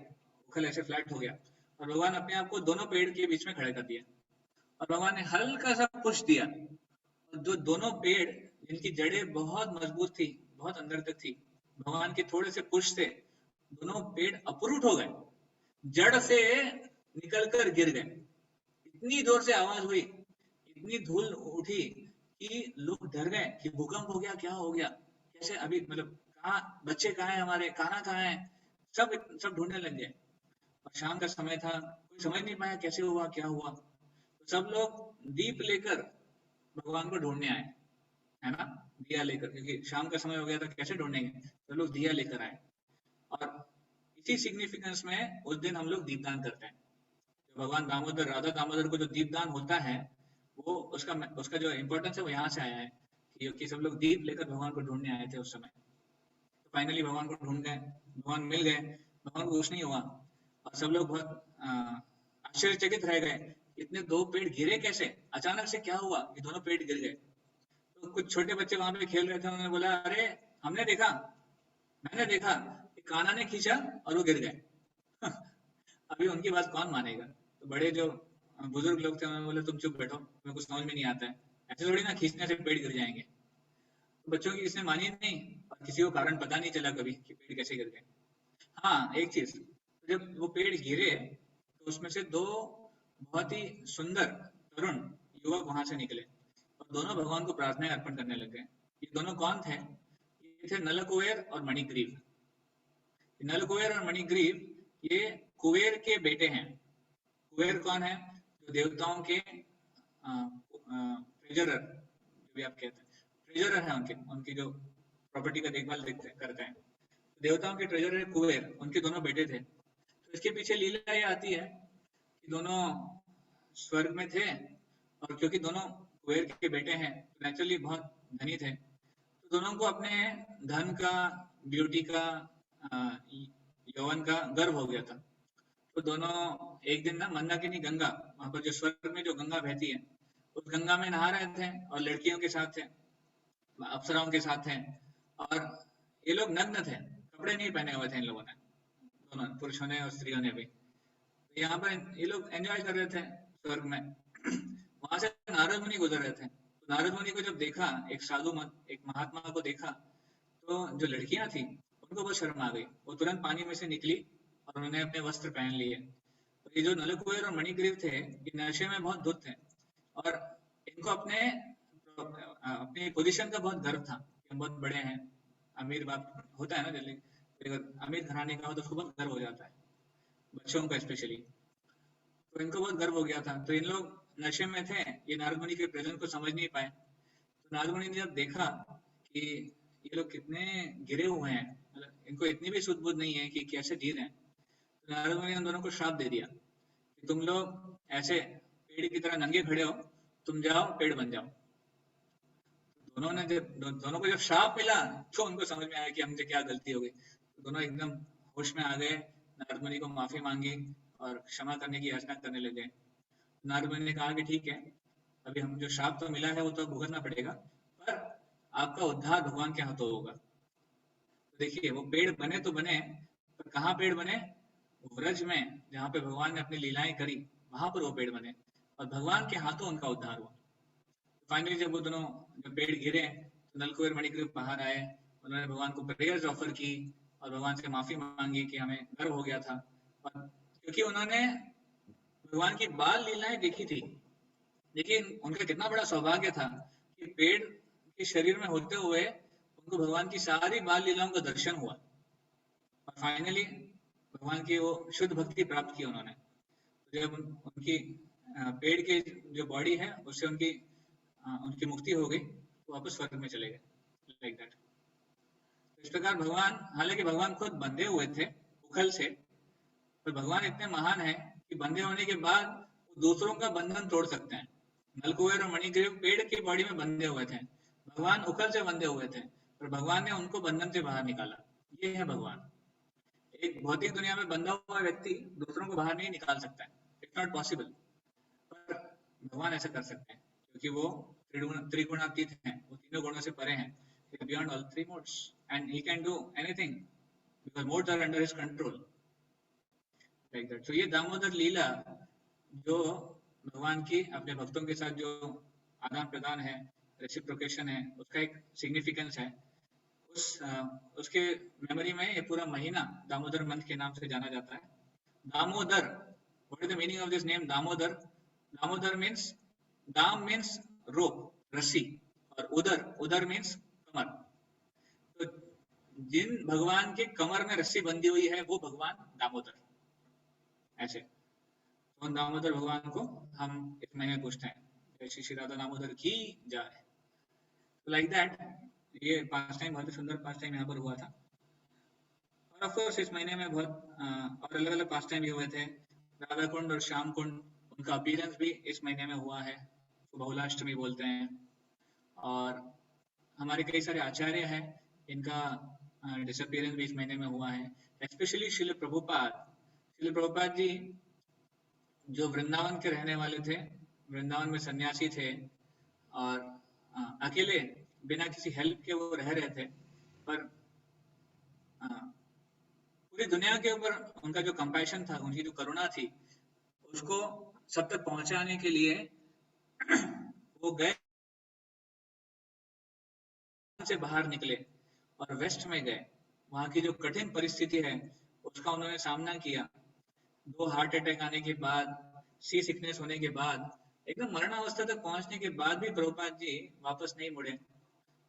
उखल ऐसे फ्लैट हो गया, और भगवान अपने आप को दोनों पेड़ के बीच में खड़े कर दिया। और भगवान ने हल्का सा पुश दिया, और जो दोनों पेड़ जिनकी जड़ें बहुत मजबूत थी, बहुत अंदर तक थी, भगवान के थोड़े से पुश से दोनों पेड़ अपरूट हो गए, जड़ से निकलकर गिर गए। इतनी जोर से आवाज हुई, इतनी धूल उठी कि लोग डर गए कि भूकंप हो गया, क्या हो गया, कैसे अभी, मतलब कहाँ बच्चे, कहाँ हैं हमारे, खाना कहाँ है, सब सब ढूंढने लग गए। और शाम का समय था, कोई समझ नहीं पाया कैसे हुआ, क्या हुआ। तो सब लोग दीप लेकर भगवान को ढूंढने आए, है ना, दिया लेकर, क्योंकि शाम का समय हो गया था, कैसे ढूंढेंगे। सब लोग दिया लेकर आए, और इसी सिग्निफिकेंस में उस दिन हम लोग दीपदान करते हैं। जो भगवान दामोदर, राधा दामोदर को जो दीपदान होता है, वो उसका उसका जो इम्पोर्टेंस है वो यहाँ से आया है, कि सब लोग दीप लेकर भगवान को ढूंढने आए थे उस समय। तो फाइनली भगवान को ढूंढ गए, भगवान मिल गए, भगवान को कुछ नहीं हुआ, और सब लोग बहुत आश्चर्यचकित रह गए, इतने दो पेड़ गिरे कैसे, अचानक से क्या हुआ, ये दोनों पेड़ गिर गए। तो कुछ छोटे बच्चे वहां पे खेल रहे थे, उन्होंने बोला, अरे हमने देखा, मैंने देखा, कान्हा ने खींचा और वो गिर गए। अभी उनकी बात कौन मानेगा। तो बड़े जो बुजुर्ग लोग थे, उन्होंने बोला, तुम चुप बैठो, तुम्हें कुछ समझ में नहीं आता है, ऐसे थोड़ी ना खींचने से पेड़ गिर जाएंगे। तो बच्चों की किसने मानी नहीं, और किसी को कारण पता नहीं चला कभी कि पेड़ कैसे गिर गए। हाँ, एक चीज, जब वो पेड़ गिरे तो उसमें से दो बहुत ही सुंदर तरुण युवक वहां से निकले, और दोनों भगवान को प्रार्थनाएं अर्पण करने लग गए। ये दोनों कौन थे, ये थे नलकुबेर और मणिग्रीव। नलकुबेर और मणिग्रीव ये कुबेर के बेटे हैं। कुबेर कौन है, जो देवताओं के ट्रेजरर, जो भी आप कहते हैं, ट्रेजरर है, उनके उनकी जो प्रॉपर्टी का देखभाल देखते करते हैं, देवताओं के ट्रेजरर कुबेर, उनके दोनों बेटे थे। तो इसके पीछे लीला ये आती है कि दोनों स्वर्ग में थे, और क्योंकि दोनों कुबेर के बेटे हैं, तो नेचुरली बहुत धनी थे, तो दोनों को अपने धन का, ब्यूटी का, यौवन का गर्व हो गया था। तो दोनों एक दिन ना मंदाकिनी गंगा, वहां पर जो स्वर्ग में जो गंगा बहती है, उस गंगा में नहा रहे थे, और लड़कियों के साथ थे, अप्सराओं के साथ थे, और ये लोग नग्न थे, कपड़े नहीं पहने हुए थे इन लोगों ने, दोनों पुरुषों ने और स्त्रियों ने भी। तो यहाँ पर ये लोग एंजॉय कर रहे थे स्वर्ग में। वहां से नारद मुनि गुजर रहे थे, तो नारद मुनि को जब देखा, एक साधु एक महात्मा को देखा, तो जो लड़कियां थी उनको बहुत शर्म आ गई, वो तुरंत पानी में से निकली, और उन्होंने अपने वस्त्र पहन लिए। तो ये जो नलकुबेर और मणिग्रीव थे, ये नशे में बहुत धुत थे, और इनको अपने अपनी पोजीशन का बहुत गर्व था कि हम बहुत बड़े हैं, अमीर बाप होता है ना जल्दी, अगर अमीर घराने का हो तो उसको बहुत गर्व हो जाता है, बच्चों का स्पेशली। तो इनको बहुत गर्व हो गया था, तो इन लोग नशे में थे, ये नारद मुनि के प्रेजेंस को समझ नहीं पाए। तो नारद मुनि ने जब देखा कि ये लोग कितने गिरे हुए हैं, मतलब इनको इतनी भी सुध बुध नहीं है कि कैसे जी रहे हैं, तो नारद मुनि ने उन दोनों को श्राप दे दिया कि तुम लोग ऐसे पेड़ की तरह नंगे खड़े हो, तुम जाओ पेड़ बन जाओ। दोनों ने जब दोनों को जब श्राप मिला, तो उनको समझ में आया कि हमसे क्या गलती हो गई। तो दोनों एकदम होश में आ गए, नारद मुनि को माफी मांगी, और क्षमा करने की याचना करने लगे। नारद मुनि ने कहा कि ठीक है, अभी हम जो श्राप तो मिला है वो तो भुगतना पड़ेगा, पर आपका उद्धार भगवान के हाथों होगा। तो देखिए वो पेड़ बने तो बने, पर कहाँ पेड़ बने? व्रज में, जहाँ पे भगवान ने अपनी लीलाएं करी, वहां पर वो पेड़ बने और भगवान के हाथों उनका उद्धार हुआ। फाइनली जब वो दोनों जब पेड़ गिरे तो नलकुबेर मणिग्रीव बाहर आए, उन्होंने भगवान को प्रेयर्स ऑफर की और भगवान से माफी मांगी कि हमें गर्व हो गया था, और क्योंकि उन्होंने भगवान की बाल लीलाएं देखी थी। लेकिन उनका कितना बड़ा सौभाग्य था कि पेड़ के शरीर में होते हुए उनको भगवान की सारी बाल लीलाओं का दर्शन हुआ और फाइनली भगवान की वो शुद्ध भक्ति प्राप्त की उन्होंने। तो जब उनकी पेड़ के जो बॉडी है उससे उनकी मुक्ति हो गई, तो वापस स्वर्ग में चले गए, लाइक दैट। इस प्रकार भगवान, हालांकि भगवान खुद बंधे हुए थे उखल से, पर भगवान इतने महान हैं कि बंधे होने के बाद वो दूसरों का बंधन तोड़ सकते हैं। नलकुबेर और मणिग्रीव पेड़ की बॉडी में बंधे हुए थे, भगवान उखल से बंधे हुए थे, पर भगवान ने उनको बंधन से बाहर निकाला। ये है भगवान। एक भौतिक दुनिया में बंधा हुआ व्यक्ति दूसरों को बाहर नहीं निकाल सकता है, इट्स नॉट पॉसिबल। पर भगवान ऐसा कर सकते हैं क्योंकि वो त्रिगुणातीत हैं, वो तीनों गुणों से परे हैं, beyond all three modes, and he can do anything because modes are under his control, like that. तो ये दामोदर लीला जो भगवान की अपने भक्तों के साथ जो आदान प्रदान है, रेसिप्रोकेशन है, उसका एक सिग्निफिकेंस है। उसके मेमोरी में ये पूरा महीना दामोदर मंथ के नाम से जाना जाता है। Damodar, what is the meaning of this name Damodar? Damodar means, दाम मीन्स रोप, रस्सी, और उदर, उदर मीन्स कमर। तो जिन भगवान के कमर में रस्सी बंधी हुई है वो भगवान दामोदर, ऐसे। तो दामोदर भगवान को हम इस महीने पूछते हैं, जय श्री श्री राधा दामोदर की जय। लाइक दैट, ये पास टाइम बहुत ही सुंदर पास टाइम यहाँ पर हुआ था। और ऑफ कोर्स इस महीने में बहुत और अलग अलग पास टाइम भी हुए थे। राधा कुंड और श्याम कुंड, उनका अपीयरेंस भी इस महीने में हुआ है, तो बहुलाष्टमी बोलते हैं। और हमारे कई सारे आचार्य हैं, इनका डिसअपीयरेंस भी इस महीने में हुआ है। स्पेशली श्रील प्रभुपाद जी जो वृंदावन के रहने वाले थे, वृंदावन में सन्यासी थे और अकेले बिना किसी हेल्प के वो रह रहे थे, पर पूरी दुनिया के ऊपर उनका जो कंपैशन था, उनकी जो करुणा थी, उसको सब तक पहुंचाने के लिए वो गए, से बाहर निकले और वेस्ट में गए। वहां की जो कठिन परिस्थिति है उसका उन्होंने सामना किया। 2 हार्ट अटैक आने के बाद, सी सिकनेस होने के बाद, एकदम मरणावस्था तक पहुंचने के बाद भी प्रभुपाद जी वापस नहीं मुड़े,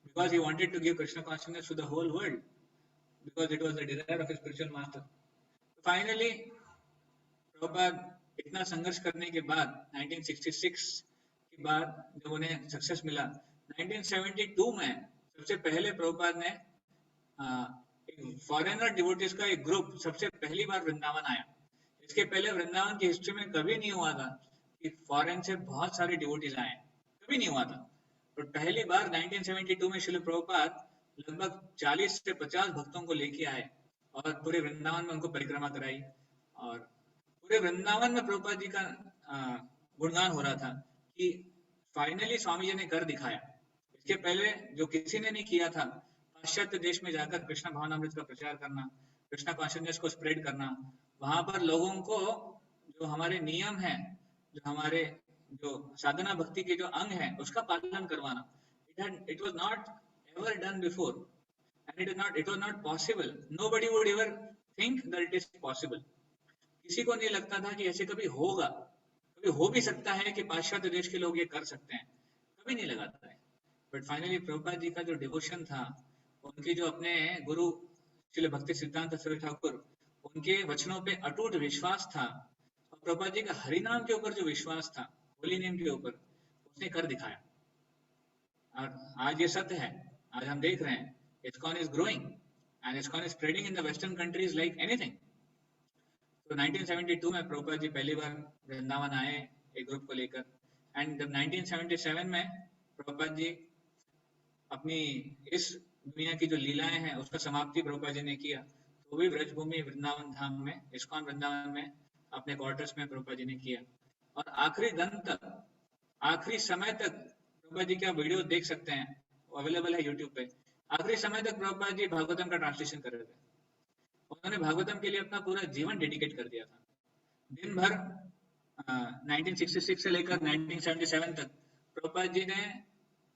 because he wanted to give Krishna consciousness to the whole world, because it was the desire of his spiritual master. Finally, Prabhupada इतना संघर्ष करने के बाद 1966 के बाद जब उन्हें सक्सेस मिला, 1972 में सबसे पहले प्रभुपाद ने फॉरेनर डिवोटीज का एक ग्रुप सबसे पहली बार वृंदावन आया। इसके पहले वृंदावन की हिस्ट्री में कभी नहीं हुआ था कि फॉरेन से बहुत सारे डिवोटीज आए, कभी नहीं हुआ था। और पहली बार 1972 में श्रील प्रभुपाद लगभग 40 से 50 भक्तों को लेके आए और पूरे वृंदावन में उनको परिक्रमा कराई, और पूरे वृंदावन में प्रभुपाद जी का गुणगान हो रहा था कि फाइनली स्वामी जी ने कर दिखाया। इसके पहले जो किसी ने नहीं किया था, पाश्चात्य देश में जाकर कृष्ण भावनामृत का प्रचार करना, कृष्ण कॉन्शियसनेस को स्प्रेड करना, वहां पर लोगों को जो हमारे नियम है, जो हमारे जो साधना भक्ति के जो अंग है, उसका पालन करवाना, it was not ever done before and it was not possible. Nobody would ever think that it is possible. किसी को नहीं लगता था कि ऐसे कभी होगा, कभी हो भी सकता है कि पाश्चात्य देश के लोग ये कर सकते हैं, कभी नहीं लगा था। बट फाइनली प्रभुपाद जी का जो डिवोशन था, उनके जो अपने गुरु श्रील भक्ति सिद्धांत सरस्वती ठाकुर, उनके वचनों पे अटूट विश्वास था, और प्रभुपाद जी का हरिनाम के ऊपर जो विश्वास था, होली नेम के ऊपर, उसने कर दिखाया। और आज ये सत्य है, आज हम देख रहे हैं ISKCON is growing and ISKCON is spreading in the western countries like anything. तो 1972 में प्रभुपाद जी पहली बार वृंदावन आए एक ग्रुप को लेकर, एंड जब 1977 में प्रभुपाद जी अपनी इस दुनिया की जो लीलाएं हैं उसका समाप्ति प्रभुपाद जी ने किया, तो वो भी ब्रजभूमि वृंदावन धाम में, ISKCON वृंदावन में अपने क्वार्टर्स में प्रभुपाद जी ने किया। और आखिरी दम तक, आखिरी समय तक प्रभुपाद जी की आप वीडियो देख सकते हैं, अवेलेबल है यूट्यूब पे। आखिरी समय तक प्रभुपाद जी भागवतम का ट्रांसलेशन कर रहे थे। उन्होंने भागवतम के लिए अपना पूरा जीवन डेडिकेट कर दिया था। दिन भर 1966 से लेकर 1977 तक प्रभुपाद जी ने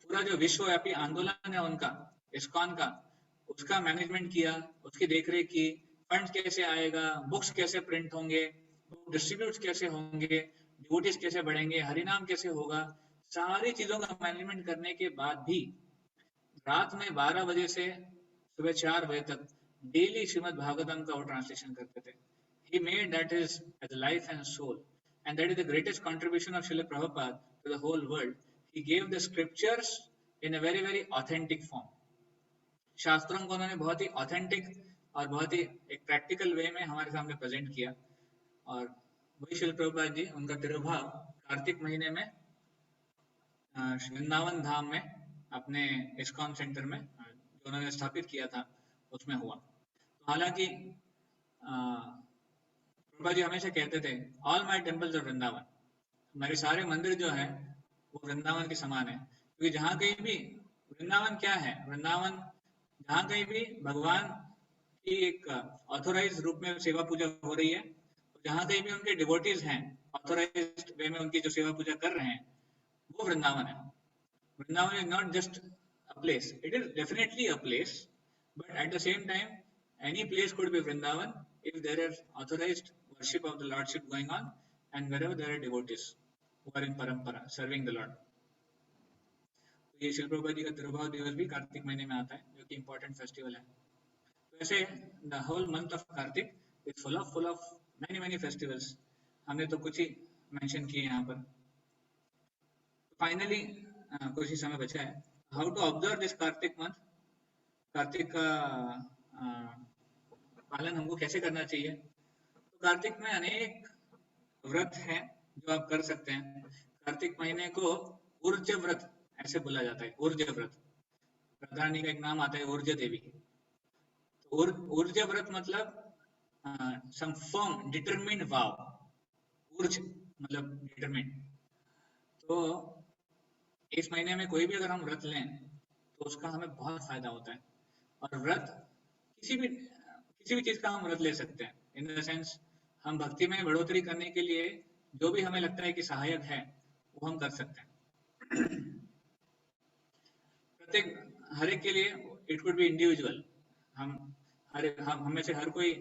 पूरा जो विश्वव्यापी आंदोलन है उनका, इस्कॉन का, उसका मैनेजमेंट किया, उसकी देखरेख की। फंड्स कैसे आएगा, बुक्स कैसे प्रिंट होंगे, डिस्ट्रीब्यूट कैसे होंगे, डिवोटीज कैसे बढ़ेंगे, हरिनाम कैसे होगा, सारी चीजों का मैनेजमेंट करने के बाद भी रात में 12 बजे से सुबह 4 बजे तक डेली श्रीमद् भागवतम का वो ट्रांसलेशन करते थे। He made that his as life and soul, and that is the greatest contribution of Srila Prabhupada to the whole world. He gave the scriptures in a very very authentic form. शास्त्रों को उन्होंने बहुत ही authentic और बहुत ही एक practical way में हमारे सामने प्रेजेंट किया। और वही श्रील प्रभुपाद जी, उनका तिरुभाव कार्तिक महीने में वृंदावन धाम में अपने इस्कॉन सेंटर में जो उन्होंने स्थापित किया था उसमें हुआ। तो हालांकि प्रभुपाद जी हमेशा कहते थे, all my temples of Vrindavan, हमारे सारे मंदिर जो है वो वृंदावन के समान है। क्योंकि जहाँ कहीं भी वृंदावन क्या है, वृंदावन जहाँ कहीं भी भगवान की एक ऑथोराइज रूप में सेवा पूजा हो रही है, जहाँ कहीं भी उनके डिवोटीज हैं ऑथोराइज्ड वे में उनकी जो सेवा पूजा कर रहे हैं, वो वृंदावन है। Vrindavan is not just a place, it is definitely a place, but at the same time any place could be Vrindavan if there is authorized worship of the Lordship going on and wherever there are devotees who are in parampara serving the Lord. तो ये श्रील प्रभुपाद जी का तिरुभाव दिवस भी कार्तिक महीने में आता है, जो कि इम्पोर्टेंट फेस्टिवल है। तो ऐसे the whole month of Kartik is full of many many festivals. हमने तो कुछ ही मेंशन किए यहाँ पर। फाइनली कुछ ही समय बचा है, how to observe this Kartik month. Kartik का पालन हमको कैसे करना चाहिए। तो कार्तिक में अनेक व्रत हैं जो आप कर सकते हैं। कार्तिक महीने को ऊर्ज व्रत ऐसे बोला जाता है, ऊर्ज व्रत। राधा रानी का एक नाम आता है ऊर्ज देवी। तो ऊर्ज व्रत मतलब सम फर्म डिटरमिन्ड वाव, ऊर्ज मतलब डिटरमिन्ड। तो इस महीने में कोई भी अगर हम व्रत लें तो उसका हमें बहुत फायदा होता है। और व्रत किसी भी चीज का हम व्रत ले सकते हैं, इन द सेंस हम भक्ति में बढ़ोतरी करने के लिए जो भी हमें लगता है कि सहायक है वो हम कर सकते हैं। प्रत्येक हर एक के लिए इट कुड बी इंडिविजुअल। हम में से हर कोई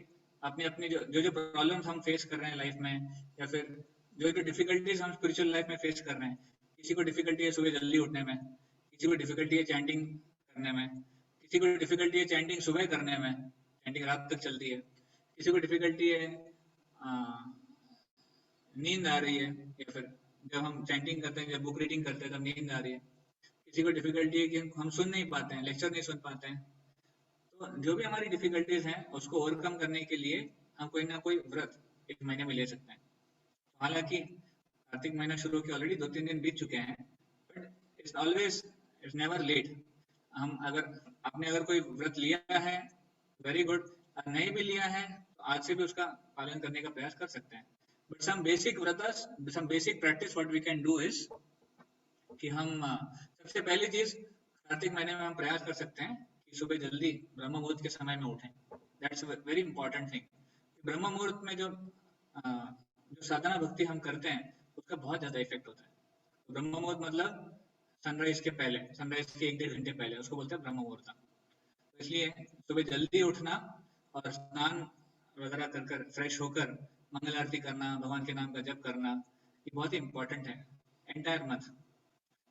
अपनी अपनी जो प्रॉब्लम्स हम फेस कर रहे हैं लाइफ में, या फिर जो डिफिकल्टीज हम स्पिरिचुअल लाइफ में फेस कर रहे हैं। किसी को डिफिकल्टी है सुबह जल्दी उठने में, किसी को डिफिकल्टी है चैंटिंग करने में, किसी को डिफिकल्टी है चैंटिंग सुबह करने में, चैंटिंग रात तक चलती है, किसी को डिफिकल्टी है नींद आ रही है, या फिर जब हम चैंटिंग करते हैं, जब बुक रीडिंग करते हैं तब नींद आ रही है, किसी को डिफिकल्टी है कि हम सुन नहीं पाते हैं, लेक्चर नहीं सुन पाते हैं। तो जो भी हमारी डिफिकल्टीज हैं उसको ओवरकम करने के लिए हम कोई ना कोई व्रत इस महीने में ले सकते हैं। हालांकि कार्तिक महीना शुरू के ऑलरेडी 2-3 दिन बीत चुके हैं, बट इट्स नेवर लेट। हम अगर कोई व्रत लिया है वेरी गुड, और नहीं भी लिया है तो आज से भी उसका पालन करने का प्रयास कर सकते हैं। But some basic vratas, some basic practice what we can do is कि हम सबसे पहली चीज कार्तिक महीने में हम प्रयास कर सकते हैं कि सुबह जल्दी ब्रह्म मुहूर्त के समय में उठें। That's a very important thing. ब्रह्म मुहूर्त में जो साधना भक्ति हम करते हैं उसका बहुत ज्यादा इफेक्ट होता है। ब्रह्म मुहूर्त मतलब सनराइज के पहले, सनराइज के 1-1.5 घंटे पहले, उसको बोलते हैं ब्रह्म मुहूर्त। तो इसलिए सुबह जल्दी उठना और स्नान वगैरह कर फ्रेश होकर मंगल आरती करना, भगवान के नाम का जप करना, ये बहुत ही इंपॉर्टेंट है एंटायर मंथ।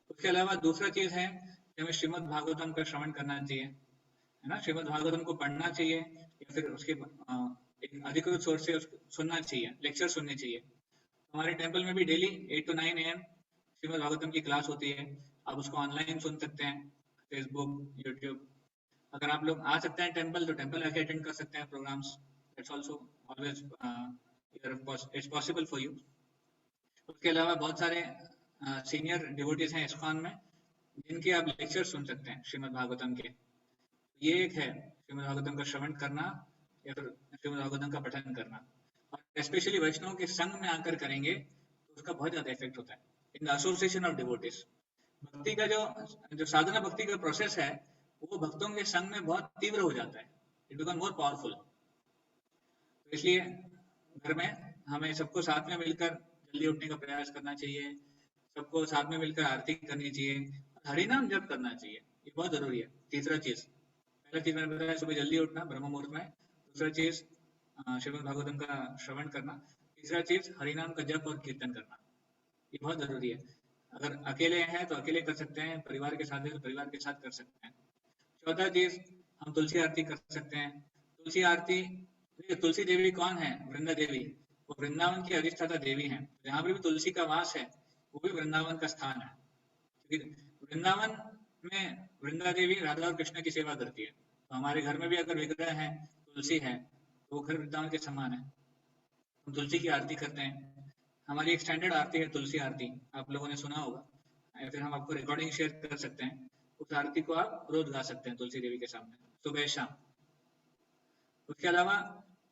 उसके अलावा दूसरा चीज है कि हमें श्रीमद् भागवतम का श्रवण करना चाहिए, है ना। श्रीमद् भागवतम को पढ़ना चाहिए या फिर उसके एक अधिकृत सोर्स से सुनना चाहिए, लेक्चर सुनने चाहिए। हमारे टेंपल में भी daily 8 to 9 AM Shrimad Bhagavatam की क्लास होती है। आप उसको ऑनलाइन सुन सकते हैं, फेसबुक, यूट्यूब। अगर आप लोग आ सकते हैं टेंपल तो टेंपल आके अटेंड कर सकते हैं programs. That's also always it's possible for you. उसके अलावा बहुत सारे सीनियर डिवोटीज हैं इस्कॉन में जिनके आप लेक्चर सुन सकते हैं श्रीमद् भागवतम के। ये एक है श्रीमद् भागवतम का श्रवण करना या फिर श्रीमद् भागवतम का पठन करना। और स्पेशली वैष्णव के संग में आकर करेंगे तो उसका बहुत ज्यादा इफेक्ट होता है in the association of devotees. भक्ति का जो साधना भक्ति का प्रोसेस है वो भक्तों के संग में बहुत तीव्र हो जाता है, इट बिकम मोर पावरफुल। तो इसलिए घर में हमें सबको साथ में मिलकर जल्दी उठने का प्रयास करना चाहिए, सबको साथ में मिलकर आरती करनी चाहिए, हरिनाम जप करना चाहिए, ये बहुत जरूरी है। तीसरा चीज, पहला चीज मैंने बताया सुबह जल्दी उठना ब्रह्म मुहूर्त में, दूसरा चीज श्रीमद् भागवतम का श्रवण करना, तीसरा चीज हरिनाम का जप और कीर्तन करना, ये बहुत जरूरी है। अगर अकेले हैं तो अकेले कर सकते हैं, परिवार के साथ है तो परिवार के साथ कर सकते हैं। चौथा चीज, हम तुलसी आरती कर सकते हैं। तुलसी आरती, तुलसी देवी कौन है? वृंदा देवी, वो वृंदावन की अधिष्ठाता देवी है। जहाँ पर भी तुलसी का वास है वो भी वृंदावन का स्थान है, क्योंकि वृंदावन में वृंदा देवी राधा और कृष्ण की सेवा करती है। तो हमारे घर में भी अगर विग्रह है, तुलसी है, तो वो घर वृंदावन के समान है। हम तुलसी की आरती करते हैं। हमारी एक स्टैंडर्ड आरती है तुलसी आरती, आप लोगों ने सुना होगा, या फिर हम आपको रिकॉर्डिंग शेयर कर सकते हैं। उस आरती को आप रोज गा सकते हैं तुलसी देवी के सामने, सुबह शाम। उसके अलावा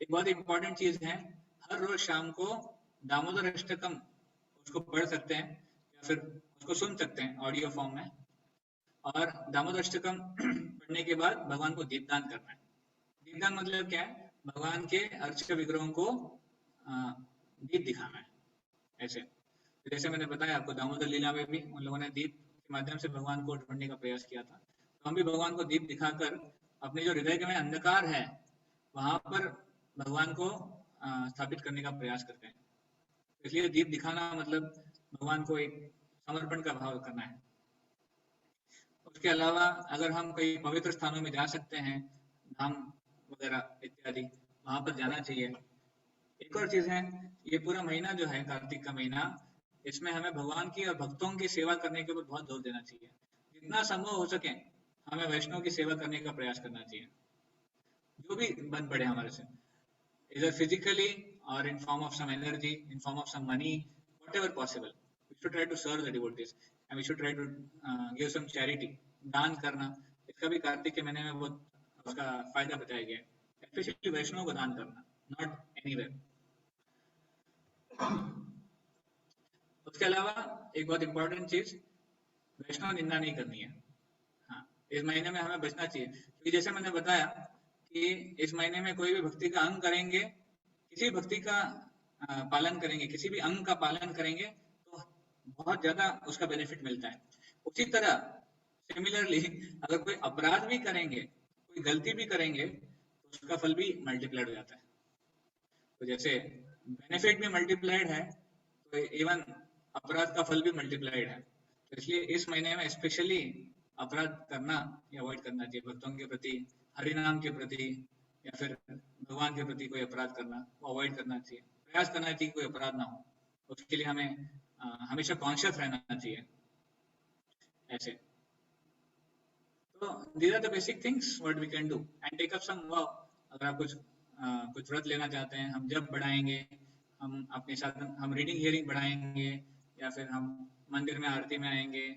एक बहुत इंपॉर्टेंट चीज है, हर रोज शाम को दामोदर अष्टकम उसको पढ़ सकते हैं या फिर उसको सुन सकते हैं ऑडियो फॉर्म में। और दामोदर अष्टकम पढ़ने के बाद भगवान को दीपदान करना है। दीपदान मतलब क्या है? भगवान के अर्च विग्रहों को दीप दिखाना है। ऐसे जैसे मैंने बताया आपको, दामोदर लीला में भी उन लोगों ने दीप के माध्यम से भगवान को ढूंढने का प्रयास किया था। तो हम भी भगवान को दीप दिखाकर अपने जो हृदय में अंधकार है वहां पर भगवान को स्थापित करने का प्रयास करते हैं। इसलिए दीप दिखाना मतलब भगवान को एक समर्पण का भाव करना है। उसके अलावा अगर हम कई पवित्र स्थानों में जा सकते हैं, धाम वगैरह इत्यादि, वहां पर जाना चाहिए। एक और चीज है, ये पूरा महीना जो है कार्तिक का महीना, इसमें हमें भगवान की और भक्तों की सेवा करने के ऊपर बहुत जोर देना चाहिए। जितना संभव हो सके हमें वैष्णव की सेवा करने का प्रयास करना चाहिए, जो भी बन पड़े हमारे से, either physically or in form of some energy, in form of some money, whatever possible. We should try to serve the devotees and we should try to give some charity. दान करना, इसका भी कार्तिक के महीने में बहुत उसका फायदा बताया गया है। स्पेशली वैष्णव को दान करना, नॉट एनीवेयर। उसके अलावा एक बहुत इंपॉर्टेंट चीज, वैष्णव निंदा नहीं करनी है। हाँ, इस महीने में हमें बचना चाहिए, क्योंकि जैसे मैंने बताया कि इस महीने में कोई भी भक्ति का अंग करेंगे, किसी भक्ति का पालन करेंगे, किसी भी अंग का पालन करेंगे तो बहुत ज्यादा उसका बेनिफिट मिलता है। उसी तरह सिमिलरली अगर कोई अपराध भी करेंगे, कोई गलती भी करेंगे, तो उसका फल भी मल्टीप्लाइड हो जाता है। तो जैसे बेनिफिट भी मल्टीप्लाइड है, तो इवन अपराध का फल भी मल्टीप्लाइड है। तो इसलिए इस महीने में स्पेशली अपराध करना या अवॉइड करना चाहिए। भक्तों के प्रति, हरिनाम के प्रति या फिर भगवान के प्रति कोई अपराध करना वो अवॉइड करना चाहिए। प्रयास करना चाहिए कोई अपराध ना हो, उसके लिए हमें हमेशा कॉन्शियस रहना चाहिए। ऐसे तो these are the basic things what we can do and take up some vow। अगर आप कुछ व्रत लेना चाहते हैं, हम जब बढ़ाएंगे, हम अपने साथ हम रीडिंग हियरिंग बढ़ाएंगे, या फिर हम मंदिर में आरती में आएंगे,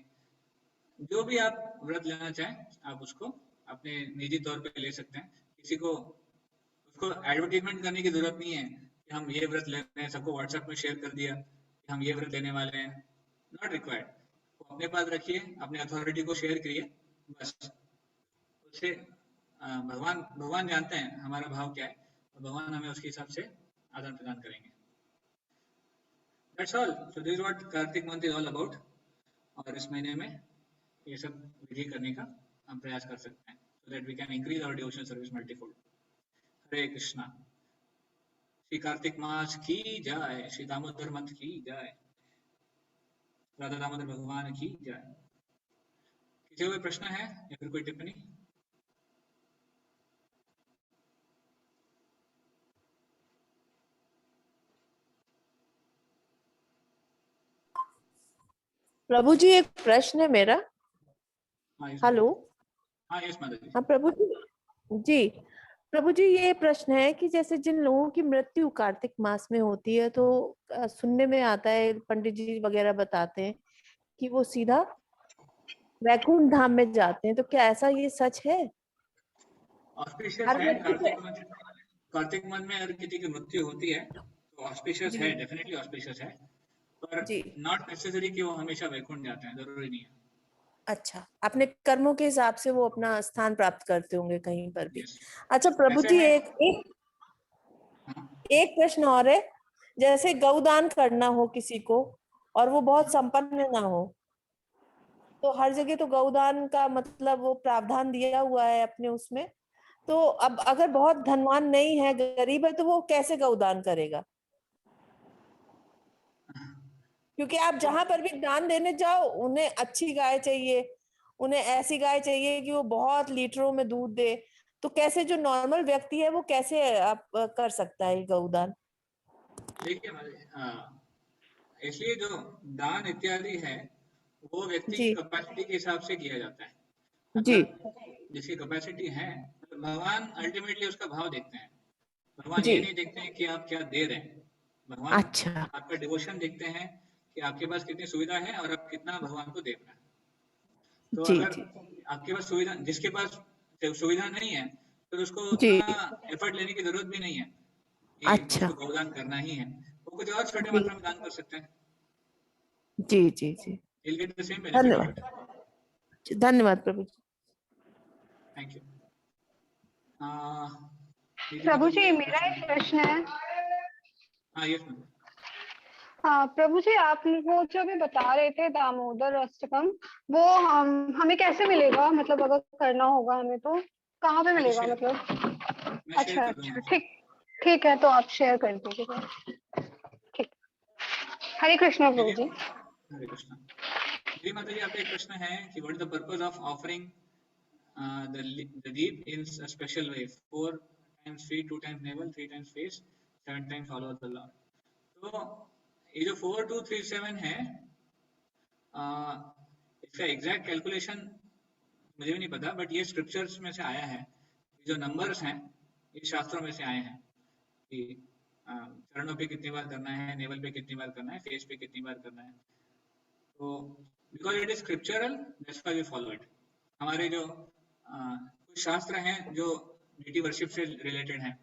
जो भी आप व्रत लेना चाहें आप उसको अपने निजी तौर पे ले सकते हैं। किसी को उसको एडवर्टीजमेंट करने की जरूरत नहीं है कि हम ये व्रत ले रहे हैं, सबको व्हाट्सएप में शेयर कर दिया कि हम ये व्रत लेने वाले हैं, नॉट रिक्वायर्ड। वो अपने पास रखिए, अपने अथॉरिटी को शेयर करिए, बस। उससे भगवान जानते हैं हमारा भाव क्या है, और भगवान हमें उसके हिसाब से आदान प्रदान करेंगे। That's all. So this is what Kartik month is all about। और इस महीने में ये सब विधि करने का हम प्रयास कर सकते हैं, so that we can increase our devotional service multifold। हरे कृष्णा। श्री कार्तिक मास की जय, श्री दामोदर मंथ की जय, राधा दामोदर भगवान की जय। किसी कोई प्रश्न है या फिर कोई टिप्पणी? प्रभु जी एक प्रश्न है मेरा। हेलो। हाँ, यस माता जी। हाँ प्रभु जी, प्रभु जी ये प्रश्न है कि जैसे जिन लोगों की मृत्यु कार्तिक मास में होती है, तो सुनने में आता है, पंडित जी वगैरह बताते हैं कि वो सीधा वैकुंठ धाम में जाते हैं, तो क्या ऐसा ये सच है? ऑस्पिशियस है कार्तिक मंथ में अगर किसी की मृत्यु होती है तो ऑस्पिशियस है, डेफिनेटली ऑस्पिशियस है। तो पर जी। नॉट नेसेसरी कि वो हमेशा वैकुंठ जाते हैं, जरूरी नहीं है। अच्छा, अपने कर्मों के हिसाब से वो अपना स्थान प्राप्त करते होंगे कहीं पर भी। यस, अच्छा प्रभु ऐसे जी, में एक एक प्रश्न और है। जैसे गौदान करना हो किसी को और वो बहुत संपन्न ना हो, तो हर जगह तो गौदान का मतलब वो प्रावधान दिया हुआ है अपने उसमें, तो अब अगर बहुत धनवान नहीं है, गरीब है, तो वो कैसे गौदान करेगा? क्योंकि आप जहां पर भी दान देने जाओ, उन्हें अच्छी गाय चाहिए, उन्हें ऐसी गाय चाहिए कि वो बहुत लीटरों में दूध दे। तो कैसे जो नॉर्मल व्यक्ति है वो कैसे आप कर सकता है ये गौदान? देखिए, इसलिए जो दान इत्यादि है वो व्यक्ति की जी। कैपेसिटी के हिसाब से किया जाता है। जी। अगर जिसकी कैपेसिटी है, तो भगवान अल्टीमेटली उसका भाव देखते हैं। भगवान जी। ये नहीं देखते हैं कि आप क्या दे रहे हैं, भगवान अच्छा। आपका डिवोशन देखते हैं कि आपके पास कितनी सुविधा है और आप कितना भगवान को दे रहे हैं। तो जी। अगर जी। आपके पास सुविधा, जिसके पास सुविधा नहीं है, तो उसको जी। उतना एफर्ट लेने की जरूरत भी नहीं है कि अच्छा। उसको गौदान करना ही है। वो कुछ और छोटे जी। मात्रा में दान कर सकते हैं। जी। जी। जी। He'll get the same benefit of it. धन्यवाद। धन्यवाद प्रभु जी। Thank you. दीदी प्रभु माता जी जी, का मेरा एक क्वेश्चन। प्रश्न है। हाँ, यस मैम। हाँ प्रभु जी, आप वो जो भी बता रहे थे दामोदर अष्टकम, वो हमें कैसे मिलेगा? मतलब अगर करना होगा हमें तो कहाँ पे मिलेगा मतलब? मैं शेयर अच्छा कर दूंगा अच्छा, आपको। ठीक ठीक है, तो आप शेयर कर दीजिएगा। ठीक। हरे कृष्णा प्रभु दीदी, जी। हरे कृष्णा। दीदी माता जी, आपका एक प्रश्न है कि what is the purpose of offering the deep in a special way? 4 times feet, 2 times navel, 3 times face, 7 times all over the Lord. तो ये जो 4237 है, इसका एग्जैक्ट कैलकुलेशन मुझे भी नहीं पता, बट ये स्क्रिप्चर्स में से आया है। जो नंबर्स हैं ये शास्त्रों में से आए हैं कि चरणों पे कितनी बार करना है, नेवल पे कितनी बार करना है, फेस पे कितनी बार करना है। तो because it is scriptural, that's why we follow it. हमारे जो कुछ शास्त्र हैं जो डिटी वर्शिप से रिलेटेड हैं,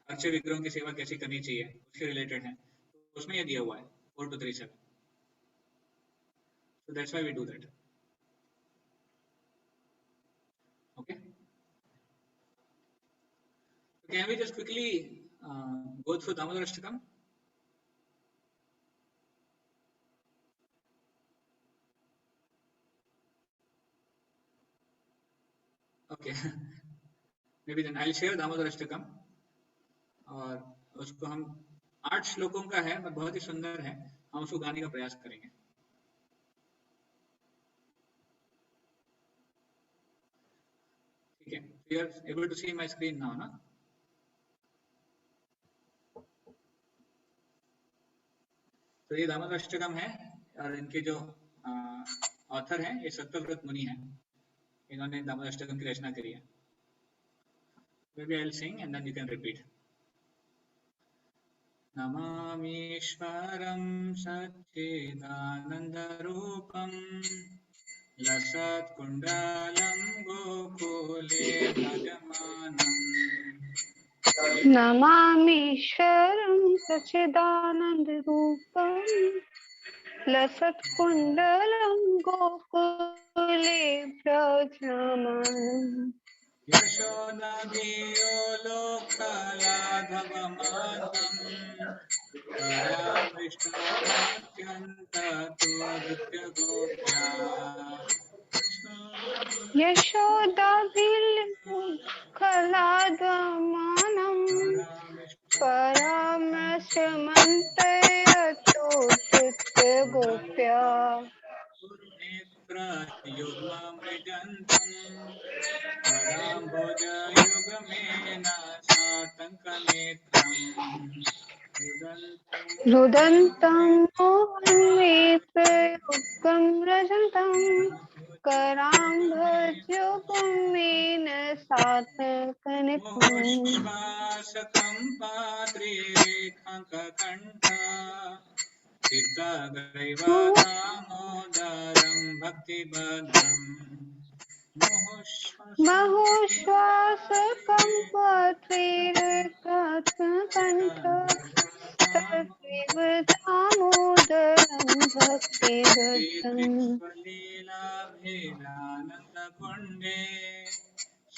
अच्छे विग्रहों की सेवा कैसी करनी चाहिए उससे रिलेटेड है, तो उसमें ये दिया हुआ है 4237। So that's why we do that. Okay. So can we just quickly go through Damodar Ashtakam? Okay. Maybe then I'll share Damodar Ashtakam, और उसको हम 8 श्लोकों का है पर बहुत ही सुंदर है, हम उसको गाने का प्रयास करेंगे। ठीक है, you are able to see my screen now, ना? तो ये दामोदर अष्टकम है, और इनके जो ऑथर हैं ये सत्यव्रत मुनि हैं, इन्होंने दामोदर अष्टकम की रचना करी है। Maybe I'll sing and then you can repeat. नमामीश्वरं सच्चिदानन्दरूपं लसत्कुण्डलं गोकुले भजमानम्। नमामीश्वरं सच्चिदानन्दरूपं लसत्कुण्डलं गोकुले व्रजमानम्। यशोदाभियो लोकलाघवमानम् परामृष्टोऽत्यन्ततोदृत्यगोप्या। यशोदाभिर्मुखलादमानं परामर्शमन्तयतोऽधृत्य नेत्रयुग्ममृजन्तम् पराम्भोजयुगमेन सातङ्कनेत्रम् रुदन्तं मोहनेत्रयुगं रजन्तं कराम्भोजयुगमेन सातकनिपुम्। मुश्वासकम्पाद्रिरेखाङ्ककण्ठ चित्तग्रैव दामोदरं भक्तिभद्रम्। बहुश्वासकम्पत्रिरेखात्मकण्ठ तत्रैव दामोदरं भक्तिदत्तम् स्वलीलाभिरानन्दकुण्डे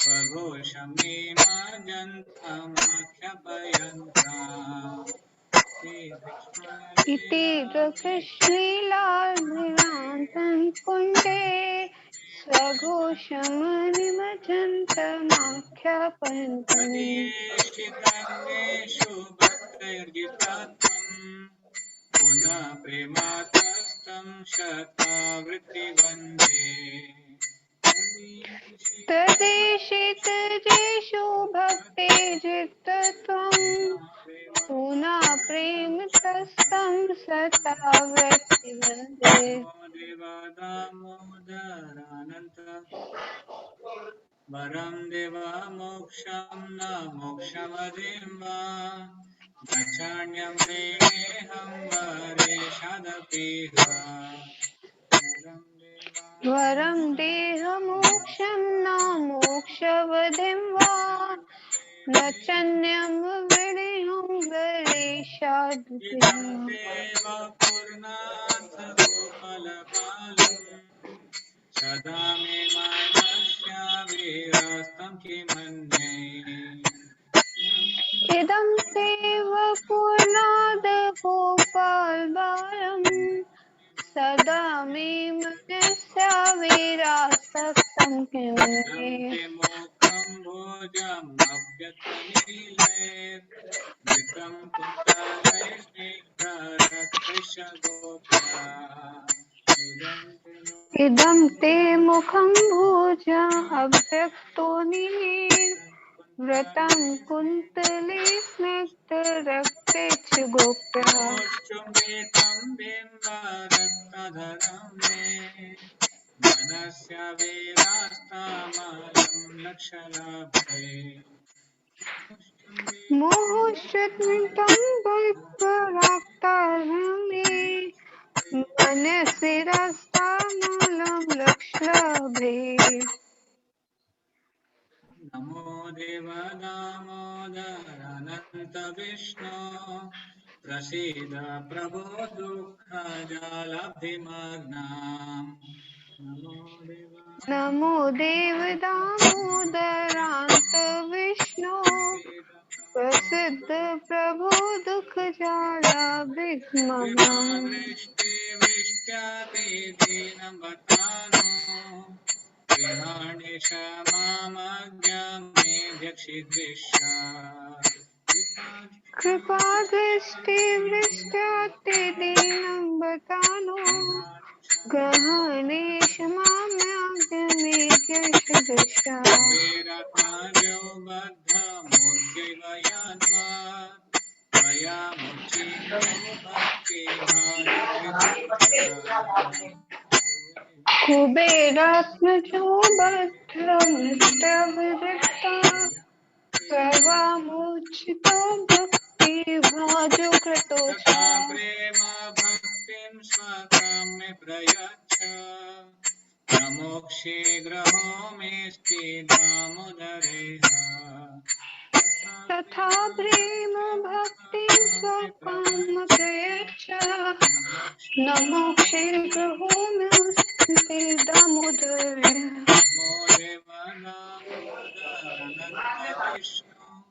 स्वघोषमीमाजन्तमाख्यापयन्ता इति कृष्णलीलाभिरानन्दं कुण्डे स्वघोषमनिमज्जन्तमाख्यापयन्तम् तदीयेषितन्येषु भक्तैर्जितत्वम् पुनः प्रेमातस्तं शतावृत्तिवन्दे तदेशितजेषु भक्तिर्जितत्वम् पुनः प्रेमतस्तं सतावृत्तिवन्दे देवदामोदरानन्त वरं देवा मोक्षं न मोक्षमदिं वा गच्छान्यं देहेऽहं वरेशादपीह वरं देहमोक्षं न मोक्षवधिं वा नचन्यं विडेहं वरेशादपीह इदं देव पूर्णाथ गोपालपालम् सदा मे मानस्याविरास्तं किमन्ये इदं देव पूर्णाद गोपालबालम् सदा मे मनस्याविरासक्तं किमन्ये ते मोक्षं भोजमव्यक्तनीलैर्वृतं कुन्तलैर्निग्रहरत्रिशगोप्या इदं ते मुखं भोजम् अव्यक्तो व्रतं कुन्तले स्निग्धरक्ते च गोप्यः मोक्षुमेतं बिम्बरक्तधरं मे मनस्याविरास्तामलं लक्षलाभे मोहश्चमितं वैपराक्तारं मे मनसि रस्तामलं लक्ष्यलाभे नमो देव दामोदर विष्णु प्रसीद प्रभो दुःखजालभिमग्नाम् नमो देव दामोदरान्त विष्णु प्रसिद्ध प्रभो दुःखजालभिमग्नाम् वृष्टिविष्ट्यादिदीनवतानो विहाणि क्षमामज्ञमे व्यक्षिदृश्या कृपादृष्टिवृष्ट्यादिदीनं बतानो ग्रहणेश माम्याज्ञमे व्यक्षिदृश्या वेरकार्यो बद्धमूर्त्यैव यान्त्वात् त्वया मुच्चितो भक्तिभारकृता कुबेरात्मजो बद्धमृत्यविरक्ता सर्वामुचितो भक्तिभाजो कृतो च प्रेम भक्तिं स्वकां मे प्रयच्छ प्रमोक्षे ग्रहो मेऽस्ति दामोदरेह तथा प्रेम भक्तिं स्वकां प्रयच्छ न मोक्षे ग्रहो मेऽस्ति दामोदरेह नमो देव दामोदर विष्णु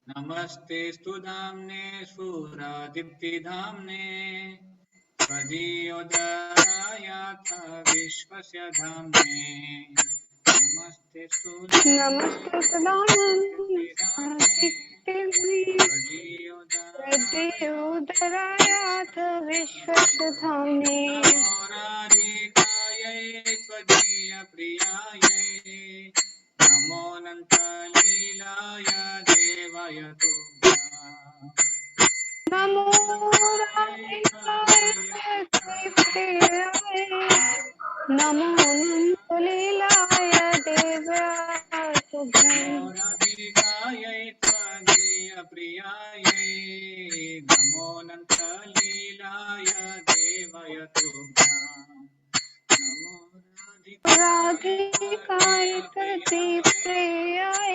नमस्ते स्तुधाम्ने स्फुरादीप्तिधाम्ने त्वदीयोदरायाथ विश्वस्य धाम्ने नमस्ते नमस्ते सदानन्दोदरायाथ विश्वसधाम्ने नमो राधिकायै त्वदीयप्रियायै नमो अनन्तलीलाय देवाय तुभ्यम् नमो राधिकाय प्रियाय नमो अनन्तलीलाय देवाय तुभ्यम् राधिकायै त्वदीयप्रियायै नमो अनन्तलीलाय देवाय तुभ्यम् राधिकाय प्रियाय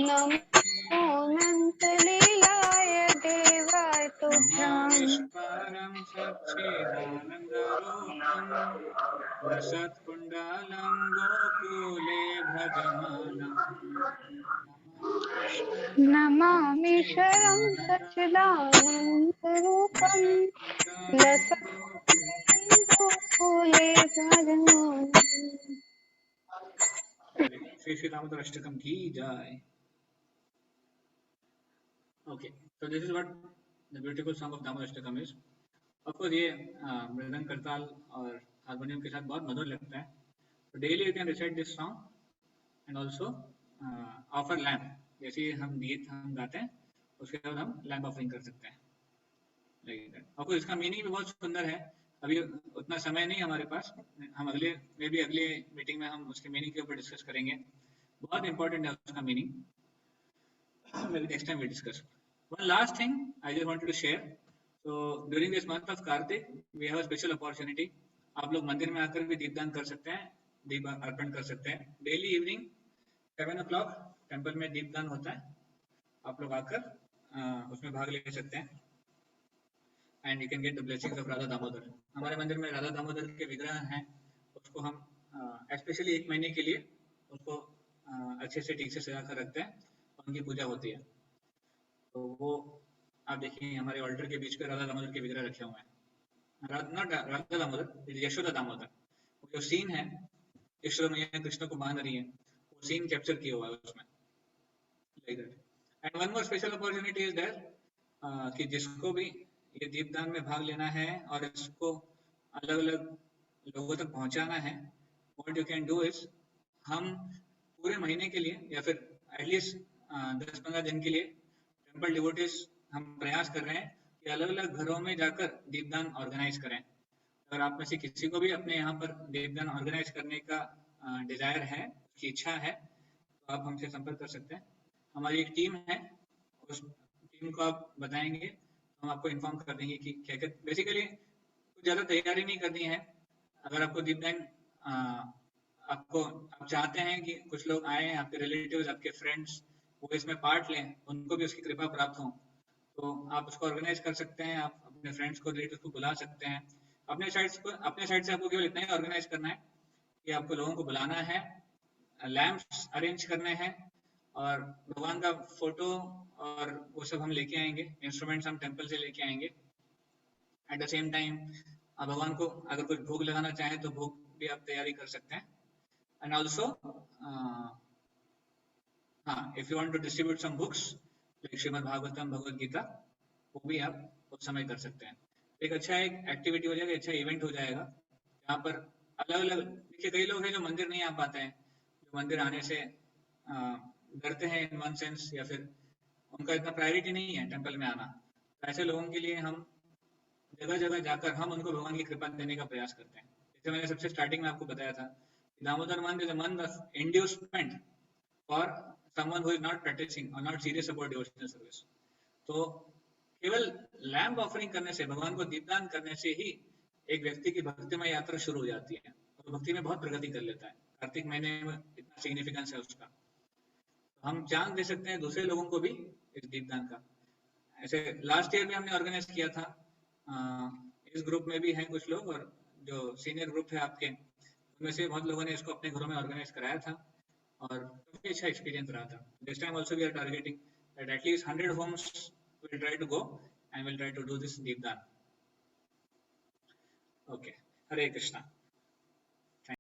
नमो अनन्तलीलाय देवाय तुभ्यम् सच्चिदानन्दरूपं लसत्कुण्डलं गोकुले भजमानं नमामीश्वरं सच्चिदानन्दरूपं लसत्कुण्डलं गोकुले भजमानं। श्री श्री दामोदर अष्टकम की जय। Okay, so this is what the beautiful song of Damodar Ashtakam is. Of course, ये मृदंग करताल और हारमोनियम के साथ बहुत मधुर लगता है. So daily you can recite this song and also offer lamp. जैसे हम गीत हम गाते हैं, उसके बाद हम लैम्प ऑफरिंग कर सकते हैं. Like that. Of course, इसका मीनिंग भी बहुत सुंदर है. अभी उतना समय नहीं हमारे पास. हम अगले मीटिंग में हम उसके मीनिंग के ऊपर डिस्कस करेंगे. बहुत इंपॉर्टेंट है उसका meaning. Maybe next time we discuss. One last thing I just wanted to share. So during this month of Kartik, we have a special opportunity. आप लोग मंदिर में आकर भी दीपदान कर सकते हैं, दीप अर्पण कर सकते हैं. डेली इवनिंग 7 o'clock टेम्पल में दीपदान होता है. आप लोग आकर उसमें भाग ले सकते हैं. And you can get the blessings of Radha Damodar. हमारे मंदिर में राधा दामोदर के विग्रह हैं. उसको हम स्पेशली 1 महीने के लिए उसको अच्छे से ठीक से सजा कर रखते हैं. उनकी पूजा होती है. तो वो आप देखिए हमारे ऑल्टर के बीच पे राधा दामोदर के विग्रह रखे हुए हैं. नॉट राधा दामोदर, यशोदा दामोदर. वो जो सीन है, यशोदा मैया कृष्ण को बांध रही है, वो सीन कैप्चर किया हुआ है उसमें. Like that. And one more special opportunity is there कि जिसको भी ये दीपदान में भाग लेना है और इसको अलग अलग लोगों तक पहुंचाना है, what you can do is, हम पूरे महीने के लिए या फिर एटलीस्ट 10-15 दिन के लिए टेम्पल डिवोटीज हम प्रयास कर रहे हैं कि अलग अलग घरों में जाकर दीपदान ऑर्गेनाइज करें. अगर आप में से किसी को भी अपने यहाँ पर दीपदान ऑर्गेनाइज करने का डिजायर है, उसकी इच्छा है, तो आप हमसे संपर्क कर सकते हैं. हमारी एक टीम है, उस टीम को आप बताएंगे तो हम आपको इन्फॉर्म कर देंगे कि क्या क्या. बेसिकली कुछ ज़्यादा तैयारी नहीं करनी है. अगर आपको दीपदान आप चाहते हैं कि कुछ लोग आए, आपके रिलेटिव्स, आपके फ्रेंड्स वो इसमें पार्ट लें, उनको भी उसकी कृपा प्राप्त हो, तो आप उसको ऑर्गेनाइज कर सकते हैं. आप अपने फ्रेंड्स को, रिलेटिव्स को बुला सकते हैं. अपने साइड से आपको केवल इतना ही ऑर्गेनाइज करना है कि आपको लोगों को बुलाना है, लैंप्स अरेंज करने हैं और भगवान का फोटो और वो सब हम लेके आएंगे. इंस्ट्रूमेंट्स हम टेम्पल से लेके आएंगे. एट द सेम टाइम भगवान को अगर कुछ भोग लगाना चाहें तो भोग भी आप तैयारी कर सकते हैं. And also if you want to distribute some books like Shrimad Bhagavatam, Bhagavad Gita, वो भी आप उस समय कर सकते हैं. एक अच्छा एक एक्टिविटी हो जाएगा, अच्छा इवेंट हो जाएगा जहाँ पर अलग अलग. देखिए कई लोग हैं जो मंदिर नहीं आ पाते हैं, जो मंदिर आने से डरते हैं इन वन सेंस, या फिर उनका इतना प्रायोरिटी नहीं है टेम्पल में आना. तो ऐसे लोगों के लिए हम जगह जगह जाकर हम उनको भगवान की कृपा देने का प्रयास करते हैं. जैसे मैंने सबसे स्टार्टिंग में आपको बताया था, Damodar month is a month of inducement for someone who is not practicing or not serious about devotional service. तो केवल लैम्प ऑफरिंग करने से, भगवान को दीपदान करने से ही एक व्यक्ति की भक्तिमय यात्रा शुरू हो जाती है और भक्ति में बहुत प्रगति कर लेता है. कार्तिक महीने में इतना सिग्निफिकेंस है उसका. हम चांस दे सकते हैं दूसरे लोगों को भी इस दीपदान का. ऐसे लास्ट ईयर भी हमने ऑर्गेनाइज किया था. इस ग्रुप में भी हैं कुछ लोग, और जो सीनियर ग्रुप है आपके, उनमें से बहुत लोगों ने इसको अपने घरों में ऑर्गेनाइज कराया था और काफी अच्छा एक्सपीरियंस रहा था. This time also we are targeting that at least 100 homes will try to go and will try to do this Deepdaan. Okay, Hare Krishna.